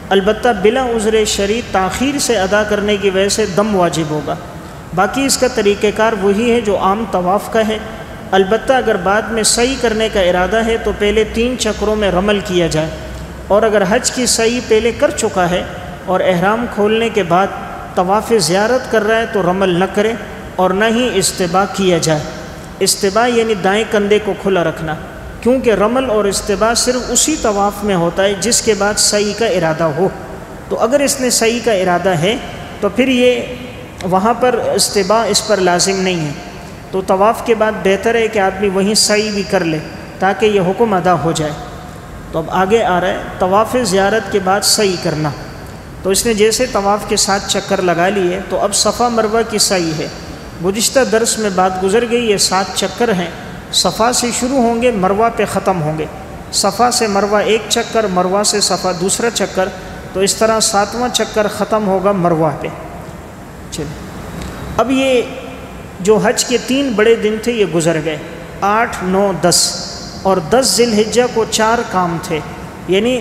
البتہ بلا عذر شرعی تاخیر سے ادا کرنے کی وجہ سے دم واجب ہوگا۔ باقی اس کا طریقہ کار وہی ہے جو عام طواف کا ہے۔ البتہ اگر بعد میں سعی کرنے کا ارادہ ہے تو پہلے 3 چکروں میں رمل کیا جائے، اور اگر حج کی سعی پہلے کر چکا ہے اور احرام کھولنے کے بعد طواف زیارت کر رہا ہے تو رمل نہ کرے اور نہ ہی استباء کیا جائے۔ استباء یعنی دائیں کندھے کو کھلا رکھنا، کیونکہ رمل اور استباء صرف اسی طواف میں ہوتا ہے جس کے بعد سعی کا ارادہ ہو۔ تو اگر اس نے سعی کا ارادہ ہے تو پھر یہ وہاں پر استباء اس پر لازم نہیں ہے۔ تو طواف کے بعد بہتر ہے کہ آدمی وہیں سعی بھی کر لے تاکہ یہ حکم ادا ہو جائے۔ تو اب آگے آ رہا ہے طواف زیارت کے بعد سعی کرنا۔ تو اس نے جیسے طواف کے 7 چکر لگا لیے تو اب صفا مروہ کی سعی ہے۔ گزشتہ درس میں بات گزر گئی، یہ 7 چکر ہیں، صفا سے شروع ہوں گے، مروہ پہ ختم ہوں گے۔ صفا سے مروہ 1 چکر، مروہ سے صفا دوسرا چکر، تو اس طرح 7واں چکر ختم ہوگا مروہ پہ۔ چلیں، اب یہ جو حج کے 3 بڑے دن تھے یہ گزر گئے، 8، 9، 10، اور 10 ذی الحجہ کو 4 کام تھے، یعنی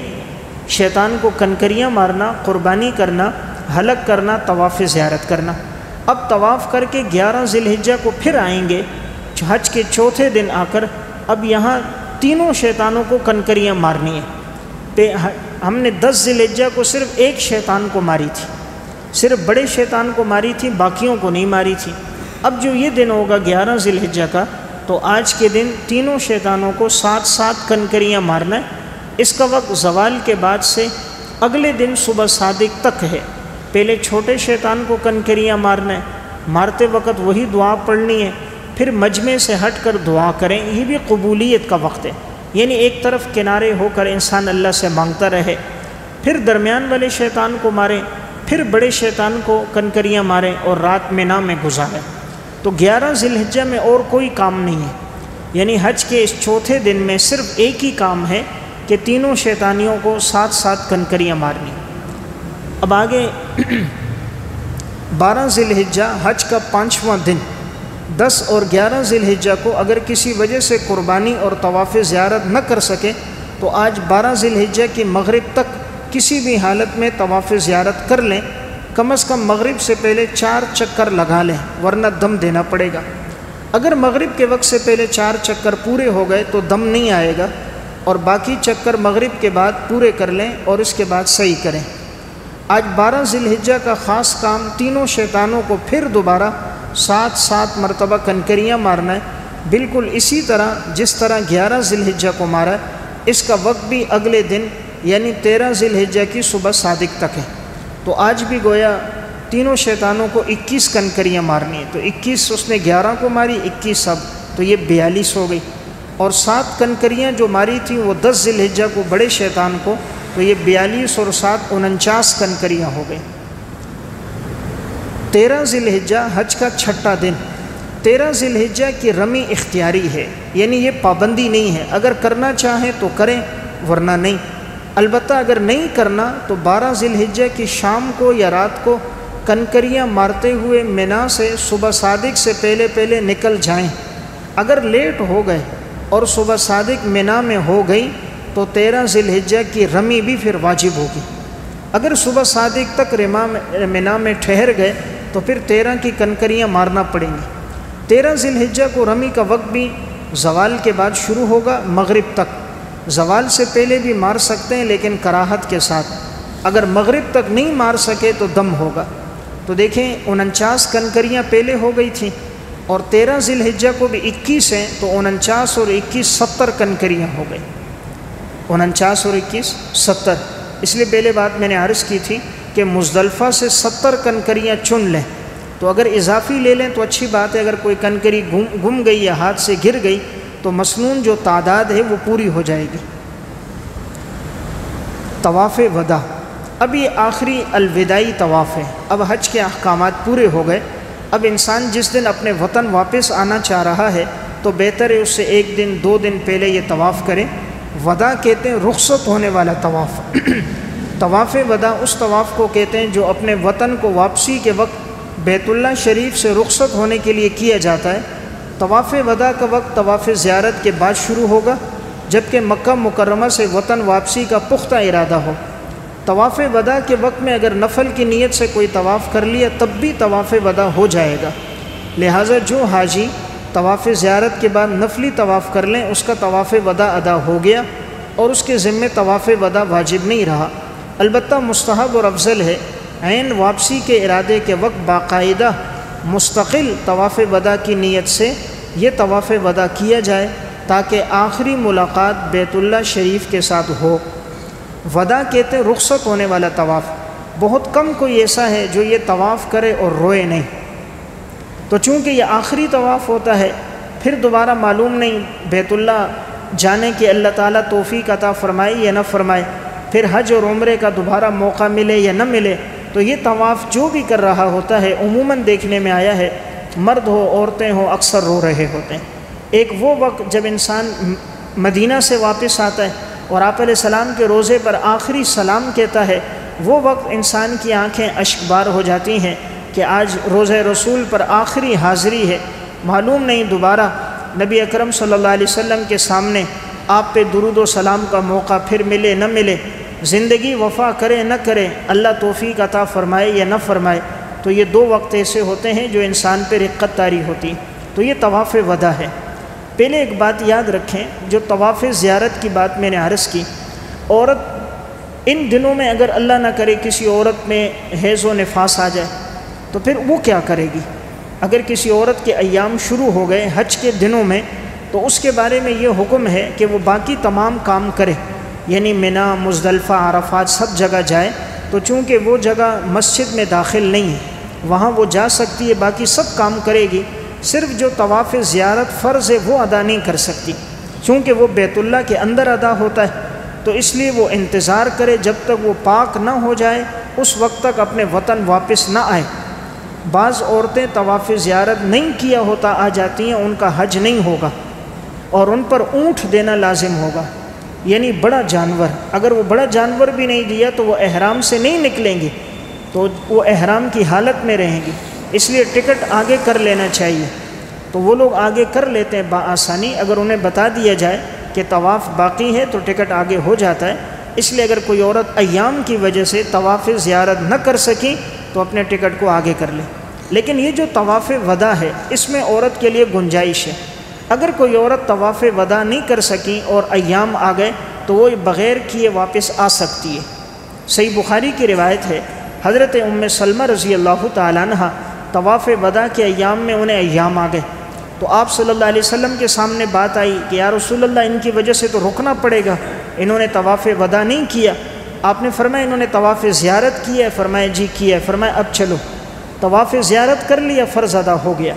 شیطان کو کنکریاں مارنا، قربانی کرنا، حلق کرنا، طواف زیارت کرنا۔ اب طواف کر کے 11 ذی الحجہ کو پھر آئیں گے حج کے چوتھے دن آ کر، اب یہاں تینوں شیطانوں کو کنکریاں مارنی ہے۔ ہم نے 10 ذی الحجہ کو صرف ایک شیطان کو ماری تھی، صرف بڑے شیطان کو ماری تھی، باقیوں کو نہیں ماری تھی۔ اب جو یہ دن ہوگا 11 ذی الحجہ کا، تو آج کے دن تینوں شیطانوں کو 7 کنکریاں مارنا ہے۔ اس کا وقت زوال کے بعد سے اگلے دن صبح صادق تک ہے۔ پہلے چھوٹے شیطان کو کنکریاں مارنا ہے، مارتے وقت وہی دعا پڑھنی ہے، پھر مجمع سے ہٹ کر دعا کریں، یہ بھی قبولیت کا وقت ہے، یعنی ایک طرف کنارے ہو کر انسان اللہ سے مانگتا رہے، پھر درمیان والے شیطان کو ماریں، پھر بڑے شیطان کو کنکریاں ماریں اور رات مینا میں گزاریں۔ تو 11 ذی الحجہ میں اور کوئی کام نہیں ہے، یعنی حج کے اس چوتھے دن میں صرف ایک ہی کام ہے کہ تینوں شیطانیوں کو 7 کنکریاں مارنی۔ اب آگے 12 ذی الحجہ حج کا 5واں دن، 10 اور 11 ذی الحجہ کو اگر کسی وجہ سے قربانی اور طواف زیارت نہ کر سکے تو آج 12 ذی الحجہ کی مغرب تک کسی بھی حالت میں طواف زیارت کر لیں، کم از کم مغرب سے پہلے 4 چکر لگا لیں، ورنہ دم دینا پڑے گا۔ اگر مغرب کے وقت سے پہلے 4 چکر پورے ہو گئے تو دم نہیں آئے گا، اور باقی چکر مغرب کے بعد پورے کر لیں اور اس کے بعد صحیح کریں۔ آج 12 ذی الحجہ کا خاص کام تینوں شیطانوں کو پھر دوبارہ 7 مرتبہ کنکریاں مارنا ہے، بالکل اسی طرح جس طرح 11 ذی الحجہ کو مارا ہے۔ اس کا وقت بھی اگلے دن یعنی 13 ذی الحجہ کی صبح صادق تک ہے۔ تو آج بھی گویا تینوں شیطانوں کو 21 کنکریاں مارنی ہے، تو 21 اس نے 11 کو ماری، 21 اب، تو یہ 42 ہو گئی، اور 7 کنکریاں جو ماری تھیں وہ 10 ذی الحجہ کو بڑے شیطان کو، تو یہ 42 اور 7 49 کنکریاں ہو گئی۔ 13 ذی الحجہ حج کا 6واں دن۔ 13 ذی الحجہ کی رمی اختیاری ہے، یعنی یہ پابندی نہیں ہے، اگر کرنا چاہیں تو کریں ورنہ نہیں۔ البتہ اگر نہیں کرنا تو 12 ذی الحجہ کی شام کو یا رات کو کنکریاں مارتے ہوئے منا سے صبح صادق سے پہلے نکل جائیں۔ اگر لیٹ ہو گئے اور صبح صادق منا میں ہو گئی تو 13 ذی الحجہ کی رمی بھی پھر واجب ہوگی۔ اگر صبح صادق تک منا میں ٹھہر گئے تو پھر 13 کی کنکریاں مارنا پڑیں گی۔ 13 ذی الحجہ کو رمی کا وقت بھی زوال کے بعد شروع ہوگا مغرب تک۔ زوال سے پہلے بھی مار سکتے ہیں لیکن کراہت کے ساتھ، اگر مغرب تک نہیں مار سکے تو دم ہوگا۔ تو دیکھیں 49 کنکریاں پہلے ہو گئی تھیں، اور 13 ذی الحجہ کو بھی 21 ہیں، تو 49 اور 21 70 کنکریاں ہو گئی۔ 49 اور 21 70۔ اس لیے پہلے بات میں نے عرض کی تھی کہ مزدلفہ سے 70 کنکریاں چن لیں، تو اگر اضافی لے لیں تو اچھی بات ہے، اگر کوئی کنکری گم گئی یا ہاتھ سے گر گئی تو مسنون جو تعداد ہے وہ پوری ہو جائے گی۔ طواف وداع، اب یہ آخری الوداعی طواف ہے۔ اب حج کے احکامات پورے ہو گئے، اب انسان جس دن اپنے وطن واپس آنا چاہ رہا ہے تو بہتر ہے اس سے 1 دن 2 دن پہلے یہ طواف کرے۔ وداع کہتے ہیں رخصت ہونے والا طواف۔ طواف وداع اس طواف کو کہتے ہیں جو اپنے وطن کو واپسی کے وقت بیت اللہ شریف سے رخصت ہونے کے لیے کیا جاتا ہے۔ طواف وداع کا وقت طواف زیارت کے بعد شروع ہوگا، جبکہ مکہ مکرمہ سے وطن واپسی کا پختہ ارادہ ہو۔ طواف وداع کے وقت میں اگر نفل کی نیت سے کوئی طواف کر لیا تب بھی طواف وداع ہو جائے گا، لہٰذا جو حاجی طواف زیارت کے بعد نفلی طواف کر لیں اس کا طواف وداع ادا ہو گیا اور اس کے ذمے طواف وداع واجب نہیں رہا۔ البتہ مستحب اور افضل ہے عین واپسی کے ارادے کے وقت باقاعدہ مستقل طواف وداع کی نیت سے یہ طواف وداع کیا جائے تاکہ آخری ملاقات بیت اللہ شریف کے ساتھ ہو۔ وداع کہتے ہیں رخصت ہونے والا طواف۔ بہت کم کوئی ایسا ہے جو یہ طواف کرے اور روئے نہیں، تو چونکہ یہ آخری طواف ہوتا ہے پھر دوبارہ معلوم نہیں بیت اللہ جانے کی اللہ تعالیٰ توفیق عطا فرمائے یا نہ فرمائے، پھر حج اور عمرے کا دوبارہ موقع ملے یا نہ ملے، تو یہ طواف جو بھی کر رہا ہوتا ہے عموماً دیکھنے میں آیا ہے مرد ہو عورتیں ہوں اکثر رو رہے ہوتے ہیں۔ ایک وہ وقت جب انسان مدینہ سے واپس آتا ہے اور آپ علیہ السلام کے روزے پر آخری سلام کہتا ہے، وہ وقت انسان کی آنکھیں اشک بار ہو جاتی ہیں کہ آج روزہ رسول پر آخری حاضری ہے، معلوم نہیں دوبارہ نبی اکرم صلی اللہ علیہ وسلم کے سامنے آپ پہ درود و سلام کا موقع پھر ملے نہ ملے، زندگی وفا کرے نہ کرے، اللہ توفیق عطا فرمائے یا نہ فرمائے۔ تو یہ 2 وقت ایسے ہوتے ہیں جو انسان پہ رقت طاری ہوتی، تو یہ طواف وداع ہے۔ پہلے ایک بات یاد رکھیں، جو طواف زیارت کی بات میں نے عرض کی، عورت ان دنوں میں اگر اللہ نہ کرے کسی عورت میں حیض و نفاس آ جائے تو پھر وہ کیا کرے گی؟ اگر کسی عورت کے ایام شروع ہو گئے حج کے دنوں میں تو اس کے بارے میں یہ حکم ہے کہ وہ باقی تمام کام کرے، یعنی منا، مزدلفہ، عرفات سب جگہ جائے، تو چونکہ وہ جگہ مسجد میں داخل نہیں ہے وہاں وہ جا سکتی ہے، باقی سب کام کرے گی، صرف جو طواف زیارت فرض ہے وہ ادا نہیں کر سکتی، چونکہ وہ بیت اللہ کے اندر ادا ہوتا ہے، تو اس لیے وہ انتظار کرے جب تک وہ پاک نہ ہو جائے، اس وقت تک اپنے وطن واپس نہ آئے۔ بعض عورتیں طواف زیارت نہیں کیا ہوتا آ جاتی ہیں، ان کا حج نہیں ہوگا اور ان پر اونٹ دینا لازم ہوگا، یعنی بڑا جانور۔ اگر وہ بڑا جانور بھی نہیں دیا تو وہ احرام سے نہیں نکلیں گے، تو وہ احرام کی حالت میں رہیں گی، اس لیے ٹکٹ آگے کر لینا چاہیے۔ تو وہ لوگ آگے کر لیتے ہیں بآسانی، اگر انہیں بتا دیا جائے کہ طواف باقی ہے تو ٹکٹ آگے ہو جاتا ہے۔ اس لیے اگر کوئی عورت ایام کی وجہ سے طواف زیارت نہ کر سکی تو اپنے ٹکٹ کو آگے کر لے۔ لیکن یہ جو طواف وداع ہے اس میں عورت کے لیے گنجائش ہے۔ اگر کوئی عورت طواف وداع نہیں کر سکی اور ایام آ گئے تو وہ بغیر کیے واپس آ سکتی ہے۔ صحیح بخاری کی روایت ہے، حضرت ام سلمہ رضی اللہ تعالیٰ عنہ طواف وداع کے ایام میں انہیں ایام آ گئے تو آپ صلی اللہ علیہ وسلم کے سامنے بات آئی کہ یا رسول اللہ ان کی وجہ سے تو رکنا پڑے گا، انہوں نے طواف وداع نہیں کیا۔ آپ نے فرمایا انہوں نے طواف زیارت کیا ہے؟ فرمایا جی کیا ہے۔ فرمایا اب چلو، طواف زیارت کر لیا، فرض ادا ہو گیا۔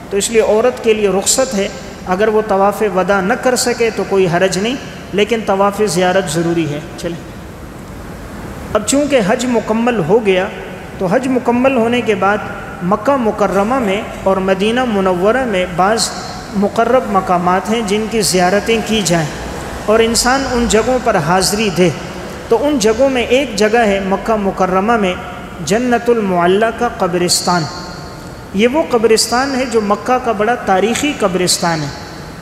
تو اس لیے عورت کے لیے رخصت ہے، اگر وہ طواف وداع نہ کر سکے تو کوئی حرج نہیں، لیکن طواف زیارت ضروری ہے۔ چلیں، اب چونکہ حج مکمل ہو گیا تو حج مکمل ہونے کے بعد مکہ مکرمہ میں اور مدینہ منورہ میں بعض مقرب مقامات ہیں جن کی زیارتیں کی جائیں اور انسان ان جگہوں پر حاضری دے۔ تو ان جگہوں میں ایک جگہ ہے مکہ مکرمہ میں جنت المعلیٰ کا قبرستان۔ یہ وہ قبرستان ہے جو مکہ کا بڑا تاریخی قبرستان ہے۔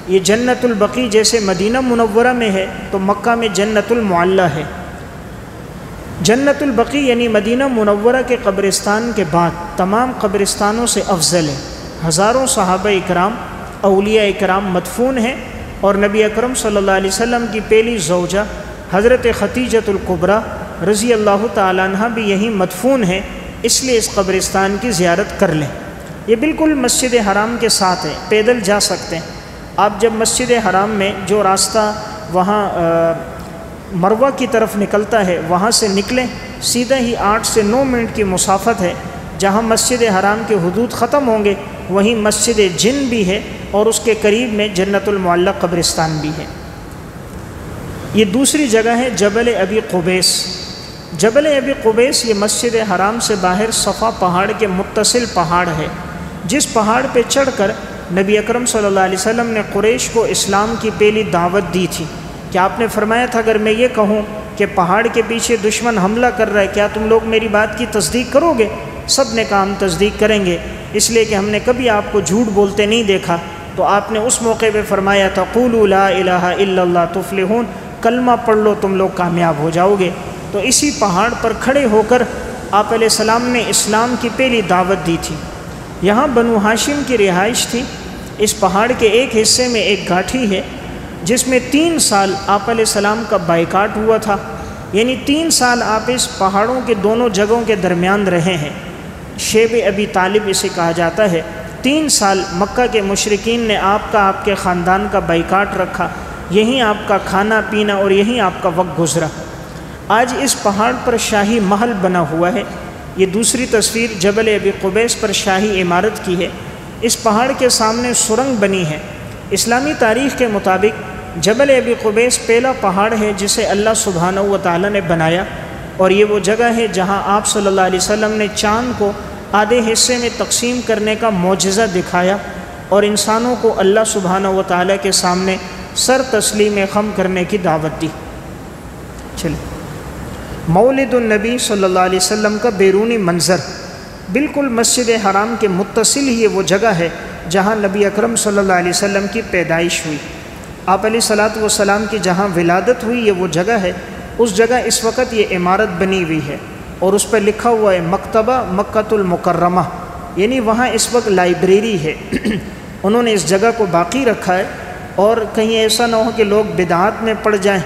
یہ جنت البقیع جیسے مدینہ منورہ میں ہے تو مکہ میں جنت المعلیٰ ہے۔ جنت البقیع یعنی مدینہ منورہ کے قبرستان کے بعد تمام قبرستانوں سے افضل ہے۔ ہزاروں صحابہ اکرام، اولیاء اکرام مدفون ہیں، اور نبی اکرم صلی اللہ علیہ وسلم کی پہلی زوجہ حضرت خدیجۃ الکبریٰ رضی اللہ تعالیٰ عنہ بھی یہیں مدفون ہیں، اس لیے اس قبرستان کی زیارت کر لیں۔ یہ بالکل مسجد حرام کے ساتھ ہے، پیدل جا سکتے ہیں آپ۔ جب مسجد حرام میں جو راستہ وہاں مروہ کی طرف نکلتا ہے وہاں سے نکلیں، سیدھا ہی 8 سے 9 منٹ کی مسافت ہے۔ جہاں مسجد حرام کے حدود ختم ہوں گے وہیں مسجد جن بھی ہے اور اس کے قریب میں جنت المعلیٰ قبرستان بھی ہے۔ یہ دوسری جگہ ہے جبل ابی قبیس۔ جبل ابی قبیس یہ مسجد حرام سے باہر صفا پہاڑ کے متصل پہاڑ ہے، جس پہاڑ پہ چڑھ کر نبی اکرم صلی اللہ علیہ وسلم نے قریش کو اسلام کی پہلی دعوت دی تھی کہ آپ نے فرمایا تھا اگر میں یہ کہوں کہ پہاڑ کے پیچھے دشمن حملہ کر رہا ہے کیا تم لوگ میری بات کی تصدیق کرو گے؟ سب نے کہا ہم تصدیق کریں گے، اس لیے کہ ہم نے کبھی آپ کو جھوٹ بولتے نہیں دیکھا۔ تو آپ نے اس موقع پہ فرمایا تھا قولوا لا الہ الا اللہ تفلحون، کلمہ پڑھ لو تم لوگ کامیاب ہو جاؤ گے۔ تو اسی پہاڑ پر کھڑے ہو کر آپ علیہ السلام نے اسلام کی پہلی دعوت دی تھی۔ یہاں بنو ہاشم کی رہائش تھی۔ اس پہاڑ کے ایک حصے میں ایک گھاٹی ہے جس میں 3 سال آپ علیہ السلام کا بائیکاٹ ہوا تھا، یعنی 3 سال آپ اس پہاڑوں کے دونوں جگہوں کے درمیان رہے ہیں۔ شیب ابی طالب اسے کہا جاتا ہے۔ 3 سال مکہ کے مشرکین نے آپ کے خاندان کا بائیکاٹ رکھا، یہیں آپ کا کھانا پینا اور یہیں آپ کا وقت گزرا۔ آج اس پہاڑ پر شاہی محل بنا ہوا ہے۔ یہ دوسری تصویر جبل ابی قبیس پر شاہی عمارت کی ہے۔ اس پہاڑ کے سامنے سرنگ بنی ہے۔ اسلامی تاریخ کے مطابق جبل ابی قبیس پہلا پہاڑ ہے جسے اللہ سبحانہ و تعالیٰ نے بنایا، اور یہ وہ جگہ ہے جہاں آپ صلی اللہ علیہ وسلم نے چاند کو آدھے حصے میں تقسیم کرنے کا معجزہ دکھایا اور انسانوں کو اللہ سبحانہ و تعالیٰ کے سامنے سر تسلیم خم کرنے کی دعوت دی۔ چلیں، مولد النبی صلی اللہ علیہ وسلم کا بیرونی منظر، بالکل مسجد حرام کے متصل ہی وہ جگہ ہے جہاں نبی اکرم صلی اللہ علیہ وسلم کی پیدائش ہوئی۔ آپ علیہ الصلاۃ والسلام کی جہاں ولادت ہوئی یہ وہ جگہ ہے۔ اس جگہ اس وقت یہ عمارت بنی ہوئی ہے اور اس پہ لکھا ہوا ہے مکتبہ مکۃ المکرمہ، یعنی وہاں اس وقت لائبریری ہے۔ انہوں نے اس جگہ کو باقی رکھا ہے، اور کہیں ایسا نہ ہو کہ لوگ بدعات میں پڑ جائیں،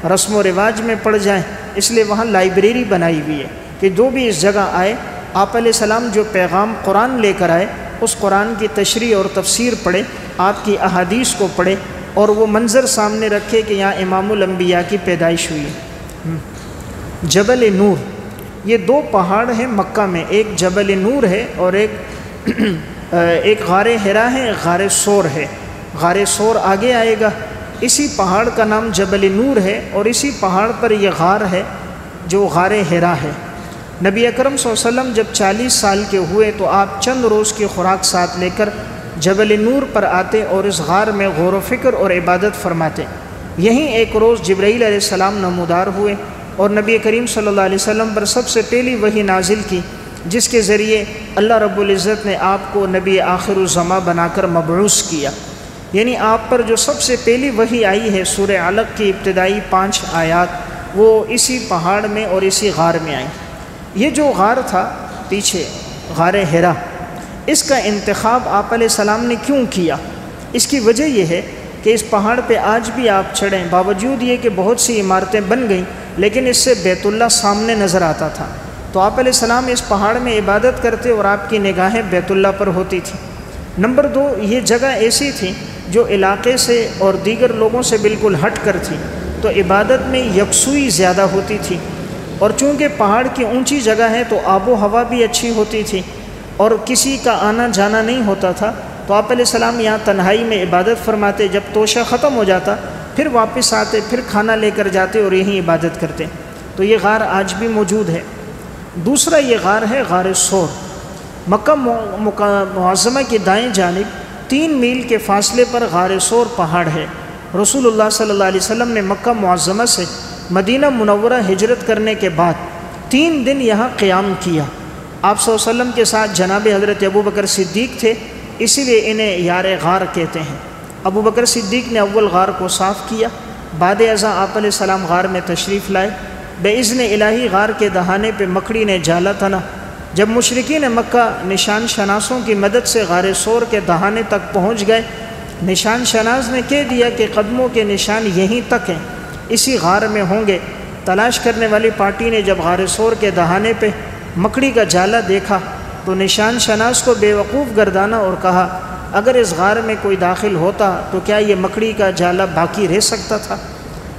رسم و رواج میں پڑ جائیں، اس لیے وہاں لائبریری بنائی ہوئی ہے کہ جو بھی اس جگہ آئے، آپ علیہ السلام جو پیغام قرآن لے کر آئے اس قرآن کی تشریح اور تفسیر پڑھے، آپ کی احادیث کو پڑھے اور وہ منظر سامنے رکھے کہ یہاں امام الانبیاء کی پیدائش ہوئی ہے۔ جبل نور، یہ 2 پہاڑ ہیں مکہ میں، ایک جبل نور ہے اور ایک غار حرا ہے، غار سور ہے۔ غار سور آگے آئے گا۔ اسی پہاڑ کا نام جبل نور ہے اور اسی پہاڑ پر یہ غار ہے جو غار حرا ہے۔ نبی اکرم صلی اللہ علیہ وسلم جب 40 سال کے ہوئے تو آپ چند روز کی خوراک ساتھ لے کر جبل نور پر آتے اور اس غار میں غور و فکر اور عبادت فرماتے۔ یہیں ایک روز جبرائیل علیہ السلام نمودار ہوئے اور نبی کریم صلی اللہ علیہ وسلم پر سب سے پہلی وحی نازل کی، جس کے ذریعے اللہ رب العزت نے آپ کو نبی آخر الزماں بنا کر مبعوث کیا۔ یعنی آپ پر جو سب سے پہلی وحی آئی ہے سورہ علق کی ابتدائی 5 آیات، وہ اسی پہاڑ میں اور اسی غار میں آئیں۔ یہ جو غار تھا پیچھے غار حرا، اس کا انتخاب آپ علیہ السلام نے کیوں کیا؟ اس کی وجہ یہ ہے کہ اس پہاڑ پہ آج بھی آپ چڑھیں، باوجود یہ کہ بہت سی عمارتیں بن گئیں لیکن اس سے بیت اللہ سامنے نظر آتا تھا، تو آپ علیہ السلام اس پہاڑ میں عبادت کرتے اور آپ کی نگاہیں بیت اللہ پر ہوتی تھیں۔ نمبر 2، یہ جگہ ایسی تھی جو علاقے سے اور دیگر لوگوں سے بالکل ہٹ کر تھی، تو عبادت میں یکسوئی زیادہ ہوتی تھی، اور چونکہ پہاڑ کی اونچی جگہ ہے تو آب و ہوا بھی اچھی ہوتی تھی اور کسی کا آنا جانا نہیں ہوتا تھا، تو آپ علیہ السلام یہاں تنہائی میں عبادت فرماتے، جب توشہ ختم ہو جاتا پھر واپس آتے، پھر کھانا لے کر جاتے اور یہیں عبادت کرتے۔ تو یہ غار آج بھی موجود ہے۔ دوسرا یہ غار ہے غار سور۔ مکہ معظمہ کی دائیں جانب 3 میل کے فاصلے پر غار سور پہاڑ ہے۔ رسول اللہ صلی اللہ علیہ وسلم نے مکہ معظمہ سے مدینہ منورہ ہجرت کرنے کے بعد 3 دن یہاں قیام کیا۔ آپ صلی اللہ علیہ وسلم کے ساتھ جناب حضرت ابوبکر صدیق تھے، اسی لیے انہیں یار غار کہتے ہیں۔ ابوبکر صدیق نے اول غار کو صاف کیا، بعد ازاں آپ علیہ السلام غار میں تشریف لائے۔ باذن الہی غار کے دہانے پہ مکڑی نے جالا تنا۔ جب مشرکین مکہ نشان شناسوں کی مدد سے غار سور کے دہانے تک پہنچ گئے، نشان شناس نے کہہ دیا کہ قدموں کے نشان یہیں تک ہیں، اسی غار میں ہوں گے۔ تلاش کرنے والی پارٹی نے جب غار سور کے دہانے پہ مکڑی کا جالا دیکھا تو نشان شناس کو بے وقوف گردانا اور کہا، اگر اس غار میں کوئی داخل ہوتا تو کیا یہ مکڑی کا جالا باقی رہ سکتا تھا؟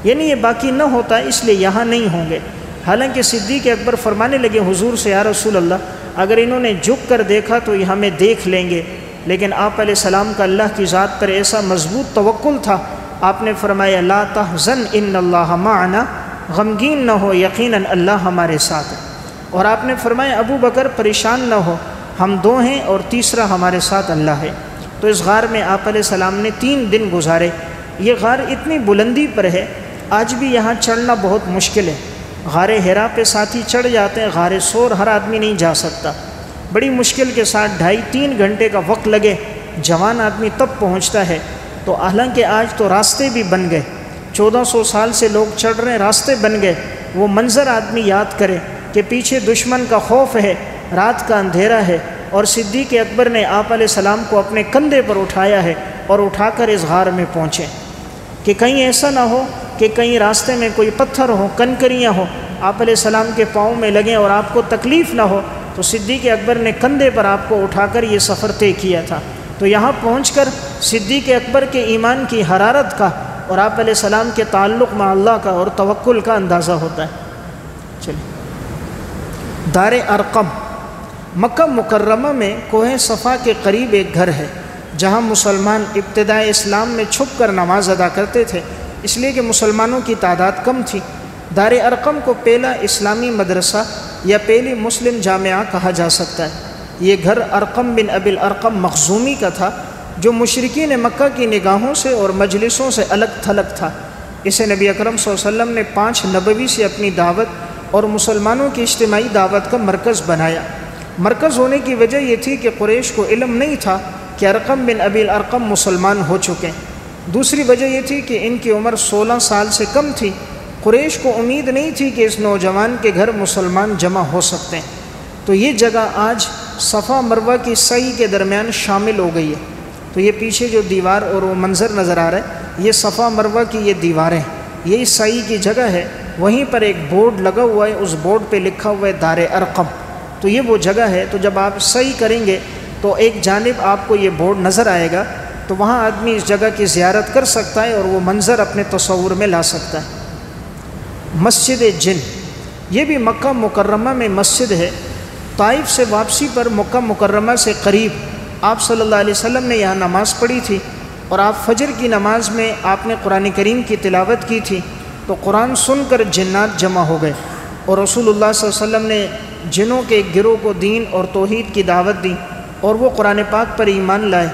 یعنی یہ باقی نہ ہوتا، اس لیے یہاں نہیں ہوں گے۔ حالانکہ صدیق اکبر فرمانے لگے حضور سے، یا رسول اللہ، اگر انہوں نے جھک کر دیکھا تو یہ ہمیں دیکھ لیں گے، لیکن آپ علیہ السلام کا اللہ کی ذات پر ایسا مضبوط توکل تھا، آپ نے فرمایا لا تحزن ان اللہ معنا، غمگین نہ ہو، یقیناً اللہ ہمارے ساتھ ہے۔ اور آپ نے فرمایا ابو بکر پریشان نہ ہو، ہم 2 ہیں اور تیسرا ہمارے ساتھ اللہ ہے۔ تو اس غار میں آپ علیہ السلام نے 3 دن گزارے۔ یہ غار اتنی بلندی پر ہے، آج بھی یہاں چڑھنا بہت مشکل ہے۔ غار حرا پہ ساتھی چڑھ جاتے ہیں، غار سور ہر آدمی نہیں جا سکتا، بڑی مشکل کے ساتھ 2.5-3 گھنٹے کا وقت لگے، جوان آدمی تب پہنچتا ہے۔ تو حالانکہ آج تو راستے بھی بن گئے، 1400 سال سے لوگ چڑھ رہے ہیں، راستے بن گئے، وہ منظر آدمی یاد کرے کہ پیچھے دشمن کا خوف ہے، رات کا اندھیرا ہے، اور صدیق اکبر نے آپ علیہ السلام کو اپنے کندھے پر اٹھایا ہے اور اٹھا کر اس غار میں پہنچے، کہ کہیں ایسا نہ ہو کہ کہیں راستے میں کوئی پتھر ہو، کنکریاں ہو، آپ علیہ السلام کے پاؤں میں لگیں اور آپ کو تکلیف نہ ہو۔ تو صدیق اکبر نے کندھے پر آپ کو اٹھا کر یہ سفر طے کیا تھا۔ تو یہاں پہنچ کر صدیق اکبر کے ایمان کی حرارت کا اور آپ علیہ السلام کے تعلق مع اللہ کا اور توکل کا اندازہ ہوتا ہے۔ چلیے، دار ارقم مکہ مکرمہ میں کوہ صفا کے قریب ایک گھر ہے جہاں مسلمان ابتدائے اسلام میں چھپ کر نماز ادا کرتے تھے، اس لیے کہ مسلمانوں کی تعداد کم تھی۔ دار ارقم کو پہلا اسلامی مدرسہ یا پہلی مسلم جامعہ کہا جا سکتا ہے۔ یہ گھر ارقم بن ابی الارقم مخزومی کا تھا، جو مشرکین مکہ کی نگاہوں سے اور مجلسوں سے الگ تھلگ تھا۔ اسے نبی اکرم صلی اللہ علیہ وسلم نے 5 نبوی سے اپنی دعوت اور مسلمانوں کی اجتماعی دعوت کا مرکز بنایا۔ مرکز ہونے کی وجہ یہ تھی کہ قریش کو علم نہیں تھا کہ ارقم بن ابی الارقم مسلمان ہو چکے۔ دوسری وجہ یہ تھی کہ ان کی عمر 16 سال سے کم تھی، قریش کو امید نہیں تھی کہ اس نوجوان کے گھر مسلمان جمع ہو سکتے ہیں۔ تو یہ جگہ آج صفا مروہ کی سعی کے درمیان شامل ہو گئی ہے۔ تو یہ پیچھے جو دیوار اور وہ منظر نظر آ رہا ہے، یہ صفا مروہ کی یہ دیواریں، یہی سعی کی جگہ ہے۔ وہیں پر ایک بورڈ لگا ہوا ہے، اس بورڈ پہ لکھا ہوا ہے دار ارقم۔ تو یہ وہ جگہ ہے۔ تو جب آپ سعی کریں گے تو ایک جانب آپ کو یہ بورڈ نظر آئے گا، تو وہاں آدمی اس جگہ کی زیارت کر سکتا ہے اور وہ منظر اپنے تصور میں لا سکتا ہے۔ مسجد جن، یہ بھی مکہ مکرمہ میں مسجد ہے۔ طائف سے واپسی پر مکہ مکرمہ سے قریب آپ صلی اللہ علیہ وسلم نے یہاں نماز پڑھی تھی، اور آپ فجر کی نماز میں آپ نے قرآن کریم کی تلاوت کی تھی، تو قرآن سن کر جنات جمع ہو گئے، اور رسول اللہ صلی اللہ علیہ وسلم نے جنوں کے ایک گروہ کو دین اور توحید کی دعوت دی، اور وہ قرآن پاک پر ایمان لائے۔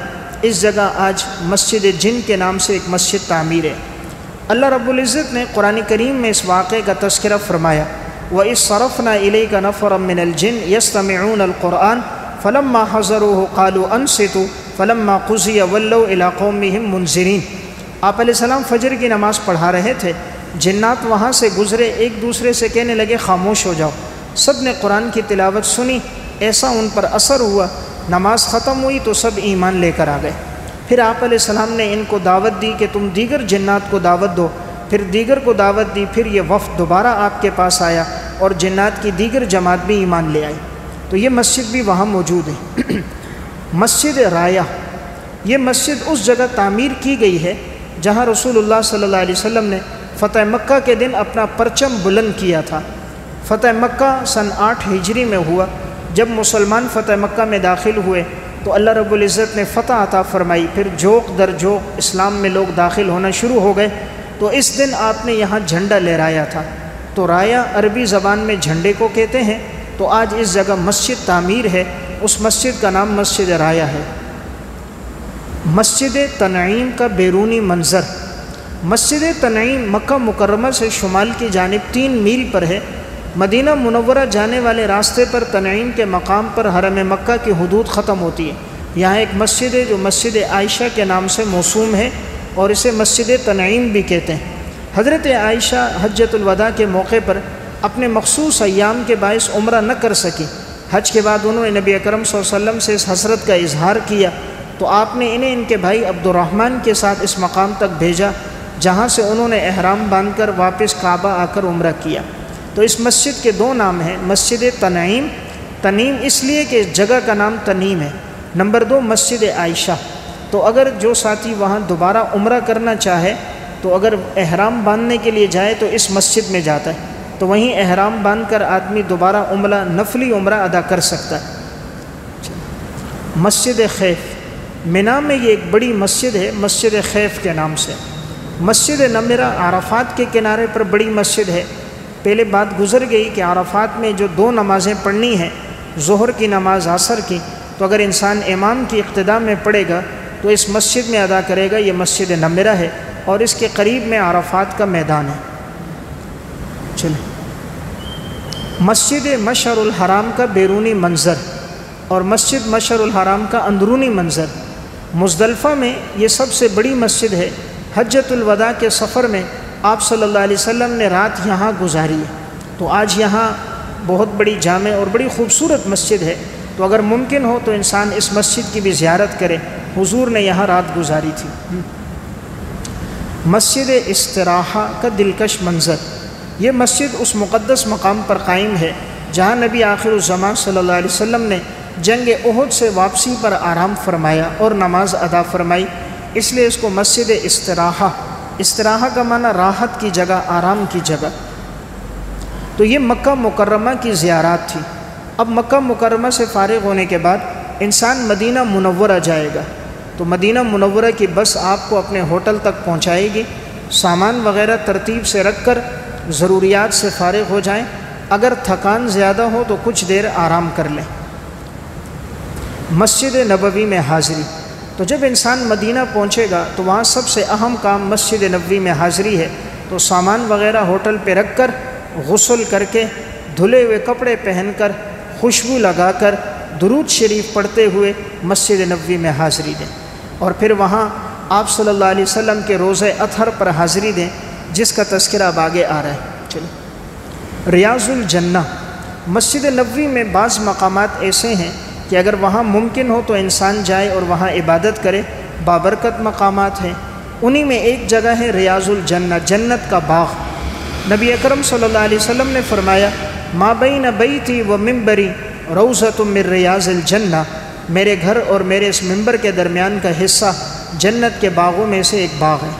اس جگہ آج مسجد جن کے نام سے ایک مسجد تعمیر ہے۔ اللہ رب العزت نے قرآن کریم میں اس واقعے کا تذکرہ فرمایا، وَإِذْ صَرَفْنَا إِلَيْكَ نَفَرًا مِنَ الْجِنِّ يَسْتَمِعُونَ الْقُرْآنَ فَلَمَّا حَضَرُوهُ قَالُوا أَنصِتُوا فَلَمَّا قُضِيَ وَلَّوْا إِلَىٰ قَوْمِهِمْ مُنذِرِينَ۔ آپ علیہ السلام فجر کی نماز پڑھا رہے تھے، جنات وہاں سے گزرے، ایک دوسرے سے کہنے لگے خاموش ہو جاؤ۔ سب نے قرآن کی تلاوت سنی، ایسا ان پر اثر ہوا نماز ختم ہوئی تو سب ایمان لے کر آ گئے۔ پھر آپ علیہ السلام نے ان کو دعوت دی کہ تم دیگر جنات کو دعوت دو، پھر دیگر کو دعوت دی، پھر یہ وفد دوبارہ آپ کے پاس آیا اور جنات کی دیگر جماعت بھی ایمان لے آئی۔ تو یہ مسجد بھی وہاں موجود ہے۔ مسجد رایا، یہ مسجد اس جگہ تعمیر کی گئی ہے جہاں رسول اللہ صلی اللہ علیہ وسلم نے فتح مکہ کے دن اپنا پرچم بلند کیا تھا۔ فتح مکہ سن 8 ہجری میں ہوا۔ جب مسلمان فتح مکہ میں داخل ہوئے تو اللہ رب العزت نے فتح عطا فرمائی، پھر جوق در جوق اسلام میں لوگ داخل ہونا شروع ہو گئے، تو اس دن آپ نے یہاں جھنڈا لہرایا تھا۔ تو رایا عربی زبان میں جھنڈے کو کہتے ہیں۔ تو آج اس جگہ مسجد تعمیر ہے، اس مسجد کا نام مسجد رایا ہے۔ مسجد تنعیم کا بیرونی منظر۔ مسجد تنعیم مکہ مکرمہ سے شمال کی جانب 3 میل پر ہے۔ مدینہ منورہ جانے والے راستے پر تنعیم کے مقام پر حرم مکہ کی حدود ختم ہوتی ہے۔ یہاں ایک مسجد ہے جو مسجد عائشہ کے نام سے موسوم ہے اور اسے مسجد تنعیم بھی کہتے ہیں۔ حضرت عائشہ حجۃ الوداع کے موقع پر اپنے مخصوص ایام کے باعث عمرہ نہ کر سکی۔ حج کے بعد انہوں نے نبی اکرم صلی اللہ علیہ وسلم سے اس حسرت کا اظہار کیا، تو آپ نے انہیں ان کے بھائی عبد الرحمن کے ساتھ اس مقام تک بھیجا جہاں سے انہوں نے احرام باندھ کر واپس کعبہ آ کر عمرہ کیا۔ تو اس مسجد کے 2 نام ہیں، مسجد تنعیم، تنیم اس لیے کہ اس جگہ کا نام تنیم ہے، نمبر 2 مسجد عائشہ۔ تو اگر جو ساتھی وہاں دوبارہ عمرہ کرنا چاہے تو اگر احرام باندھنے کے لیے جائے تو اس مسجد میں جاتا ہے، تو وہیں احرام باندھ کر آدمی دوبارہ عمرہ نفلی عمرہ ادا کر سکتا ہے۔ مسجد خیف، مینا میں یہ ایک بڑی مسجد ہے مسجد خیف کے نام سے۔ مسجد نمرہ عرفات کے کنارے پر بڑی مسجد ہے۔ پہلے بات گزر گئی کہ عرفات میں جو 2 نمازیں پڑھنی ہیں، ظہر کی نماز عصر کی، تو اگر انسان امام کی اقتداء میں پڑھے گا تو اس مسجد میں ادا کرے گا۔ یہ مسجد نمرہ ہے اور اس کے قریب میں عرفات کا میدان ہے۔ چلیں، مسجد مشعر الحرام کا بیرونی منظر اور مسجد مشعر الحرام کا اندرونی منظر۔ مزدلفہ میں یہ سب سے بڑی مسجد ہے۔ حجۃ الوداع کے سفر میں آپ صلی اللہ علیہ وسلم نے رات یہاں گزاری ہے۔ تو آج یہاں بہت بڑی جامع اور بڑی خوبصورت مسجد ہے، تو اگر ممکن ہو تو انسان اس مسجد کی بھی زیارت کرے۔ حضور نے یہاں رات گزاری تھی۔ مسجد استراحہ کا دلکش منظر، یہ مسجد اس مقدس مقام پر قائم ہے جہاں نبی آخر الزمان صلی اللہ علیہ وسلم نے جنگ احد سے واپسی پر آرام فرمایا اور نماز ادا فرمائی، اس لیے اس کو مسجد استراحہ، استراحہ کا معنی راحت کی جگہ، آرام کی جگہ۔ تو یہ مکہ مکرمہ کی زیارات تھی۔ اب مکہ مکرمہ سے فارغ ہونے کے بعد انسان مدینہ منورہ جائے گا، تو مدینہ منورہ کی بس آپ کو اپنے ہوٹل تک پہنچائے گی۔ سامان وغیرہ ترتیب سے رکھ کر ضروریات سے فارغ ہو جائیں، اگر تھکان زیادہ ہو تو کچھ دیر آرام کر لیں۔ مسجد نبوی میں حاضری، تو جب انسان مدینہ پہنچے گا تو وہاں سب سے اہم کام مسجد نبوی میں حاضری ہے۔ تو سامان وغیرہ ہوٹل پہ رکھ کر، غسل کر کے، دھلے ہوئے کپڑے پہن کر، خوشبو لگا کر، درود شریف پڑھتے ہوئے مسجد نبوی میں حاضری دیں، اور پھر وہاں آپ صلی اللہ علیہ وسلم کے روزہ اطہر پر حاضری دیں، جس کا تذکرہ اب آگے آ رہا ہے۔ چلو، ریاض الجنہ، مسجد نبوی میں بعض مقامات ایسے ہیں کہ اگر وہاں ممکن ہو تو انسان جائے اور وہاں عبادت کرے، بابرکت مقامات ہیں۔ انہی میں ایک جگہ ہے ریاض الجنہ، جنت کا باغ۔ نبی اکرم صلی اللہ علیہ وسلم نے فرمایا، ما بین بیتی و منبری روضۃ من ریاض الجنہ، میرے گھر اور میرے اس منبر کے درمیان کا حصہ جنت کے باغوں میں سے ایک باغ ہے۔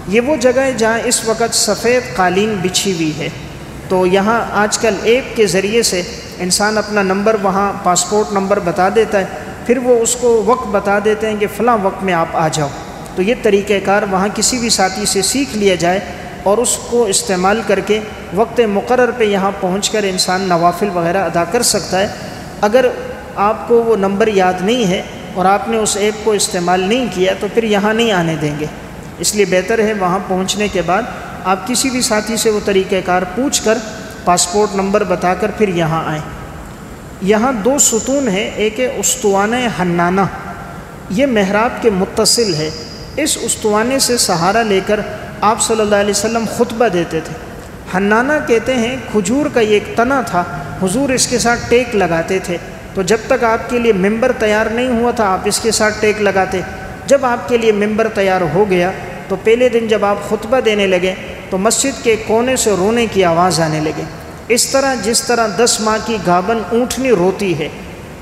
یہ وہ جگہ ہے جہاں اس وقت سفید قالین بچھی ہوئی ہے۔ تو یہاں آج کل ایپ کے ذریعے سے انسان اپنا نمبر، وہاں پاسپورٹ نمبر بتا دیتا ہے، پھر وہ اس کو وقت بتا دیتے ہیں کہ فلاں وقت میں آپ آ جاؤ۔ تو یہ طریقہ کار وہاں کسی بھی ساتھی سے سیکھ لیا جائے اور اس کو استعمال کر کے وقت مقرر پہ یہاں پہنچ کر انسان نوافل وغیرہ ادا کر سکتا ہے۔ اگر آپ کو وہ نمبر یاد نہیں ہے اور آپ نے اس ایپ کو استعمال نہیں کیا تو پھر یہاں نہیں آنے دیں گے، اس لیے بہتر ہے وہاں پہنچنے کے بعد آپ کسی بھی ساتھی سے وہ طریقہ کار پوچھ کر پاسپورٹ نمبر بتا کر پھر یہاں آئیں۔ یہاں 2 ستون ہیں، ایک ہے استوانہ حنانہ، یہ محراب کے متصل ہے۔ اس استوانے سے سہارا لے کر آپ صلی اللہ علیہ وسلم خطبہ دیتے تھے۔ حنانہ کہتے ہیں کھجور کا یہ ایک تنا تھا، حضور اس کے ساتھ ٹیک لگاتے تھے تو جب تک آپ کے لیے ممبر تیار نہیں ہوا تھا آپ اس کے ساتھ ٹیک لگاتے، جب آپ کے لیے ممبر تیار ہو گیا تو پہلے دن جب آپ خطبہ دینے لگے تو مسجد کے کونے سے رونے کی آواز آنے لگے، اس طرح جس طرح 10 ماہ کی گابن اونٹنی روتی ہے۔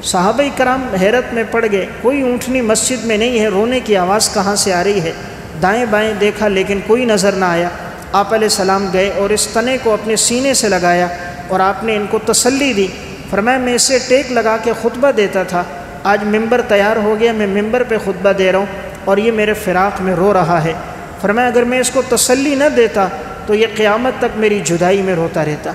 صحابہ کرام حیرت میں پڑ گئے، کوئی اونٹنی مسجد میں نہیں ہے، رونے کی آواز کہاں سے آ رہی ہے؟ دائیں بائیں دیکھا لیکن کوئی نظر نہ آیا۔ آپ علیہ السلام گئے اور اس تنے کو اپنے سینے سے لگایا اور آپ نے ان کو تسلی دی، فرمایا میں اسے ٹیک لگا کے خطبہ دیتا تھا، آج ممبر تیار ہو گیا، میں ممبر پہ خطبہ دے رہا ہوں اور یہ میرے فراق میں رو رہا ہے۔ فرمایا اگر میں اس کو تسلی نہ دیتا تو یہ قیامت تک میری جدائی میں روتا رہتا۔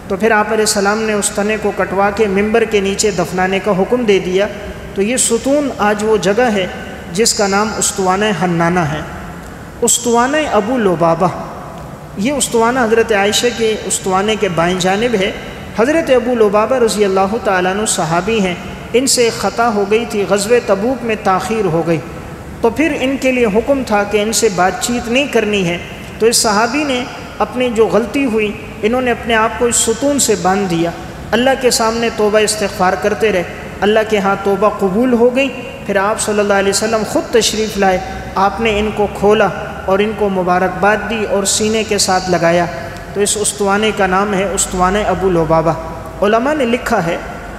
تو پھر آپ علیہ السلام نے اس تنے کو کٹوا کے ممبر کے نیچے دفنانے کا حکم دے دیا۔ تو یہ ستون آج وہ جگہ ہے جس کا نام استوانہ حنانہ ہے۔ استوانہ ابو لبابہ، یہ استوانہ حضرت عائشہ کے استوانے کے بائیں جانب ہے۔ حضرت ابو لبابہ رضی اللہ تعالیٰ عنہ صحابی ہیں، ان سے ایک خطا ہو گئی تھی، غزوہ تبوک میں تاخیر ہو گئی، تو پھر ان کے لیے حکم تھا کہ ان سے بات چیت نہیں کرنی ہے۔ تو اس صحابی نے اپنی جو غلطی ہوئی، انہوں نے اپنے آپ کو اس ستون سے باندھ دیا، اللہ کے سامنے توبہ استغفار کرتے رہے، اللہ کے ہاں توبہ قبول ہو گئی۔ پھر آپ صلی اللہ علیہ وسلم خود تشریف لائے، آپ نے ان کو کھولا اور ان کو مبارکباد دی اور سینے کے ساتھ لگایا۔ تو اس استوانے کا نام ہے استوانہ ابو لبابہ۔ علماء نے لکھا ہے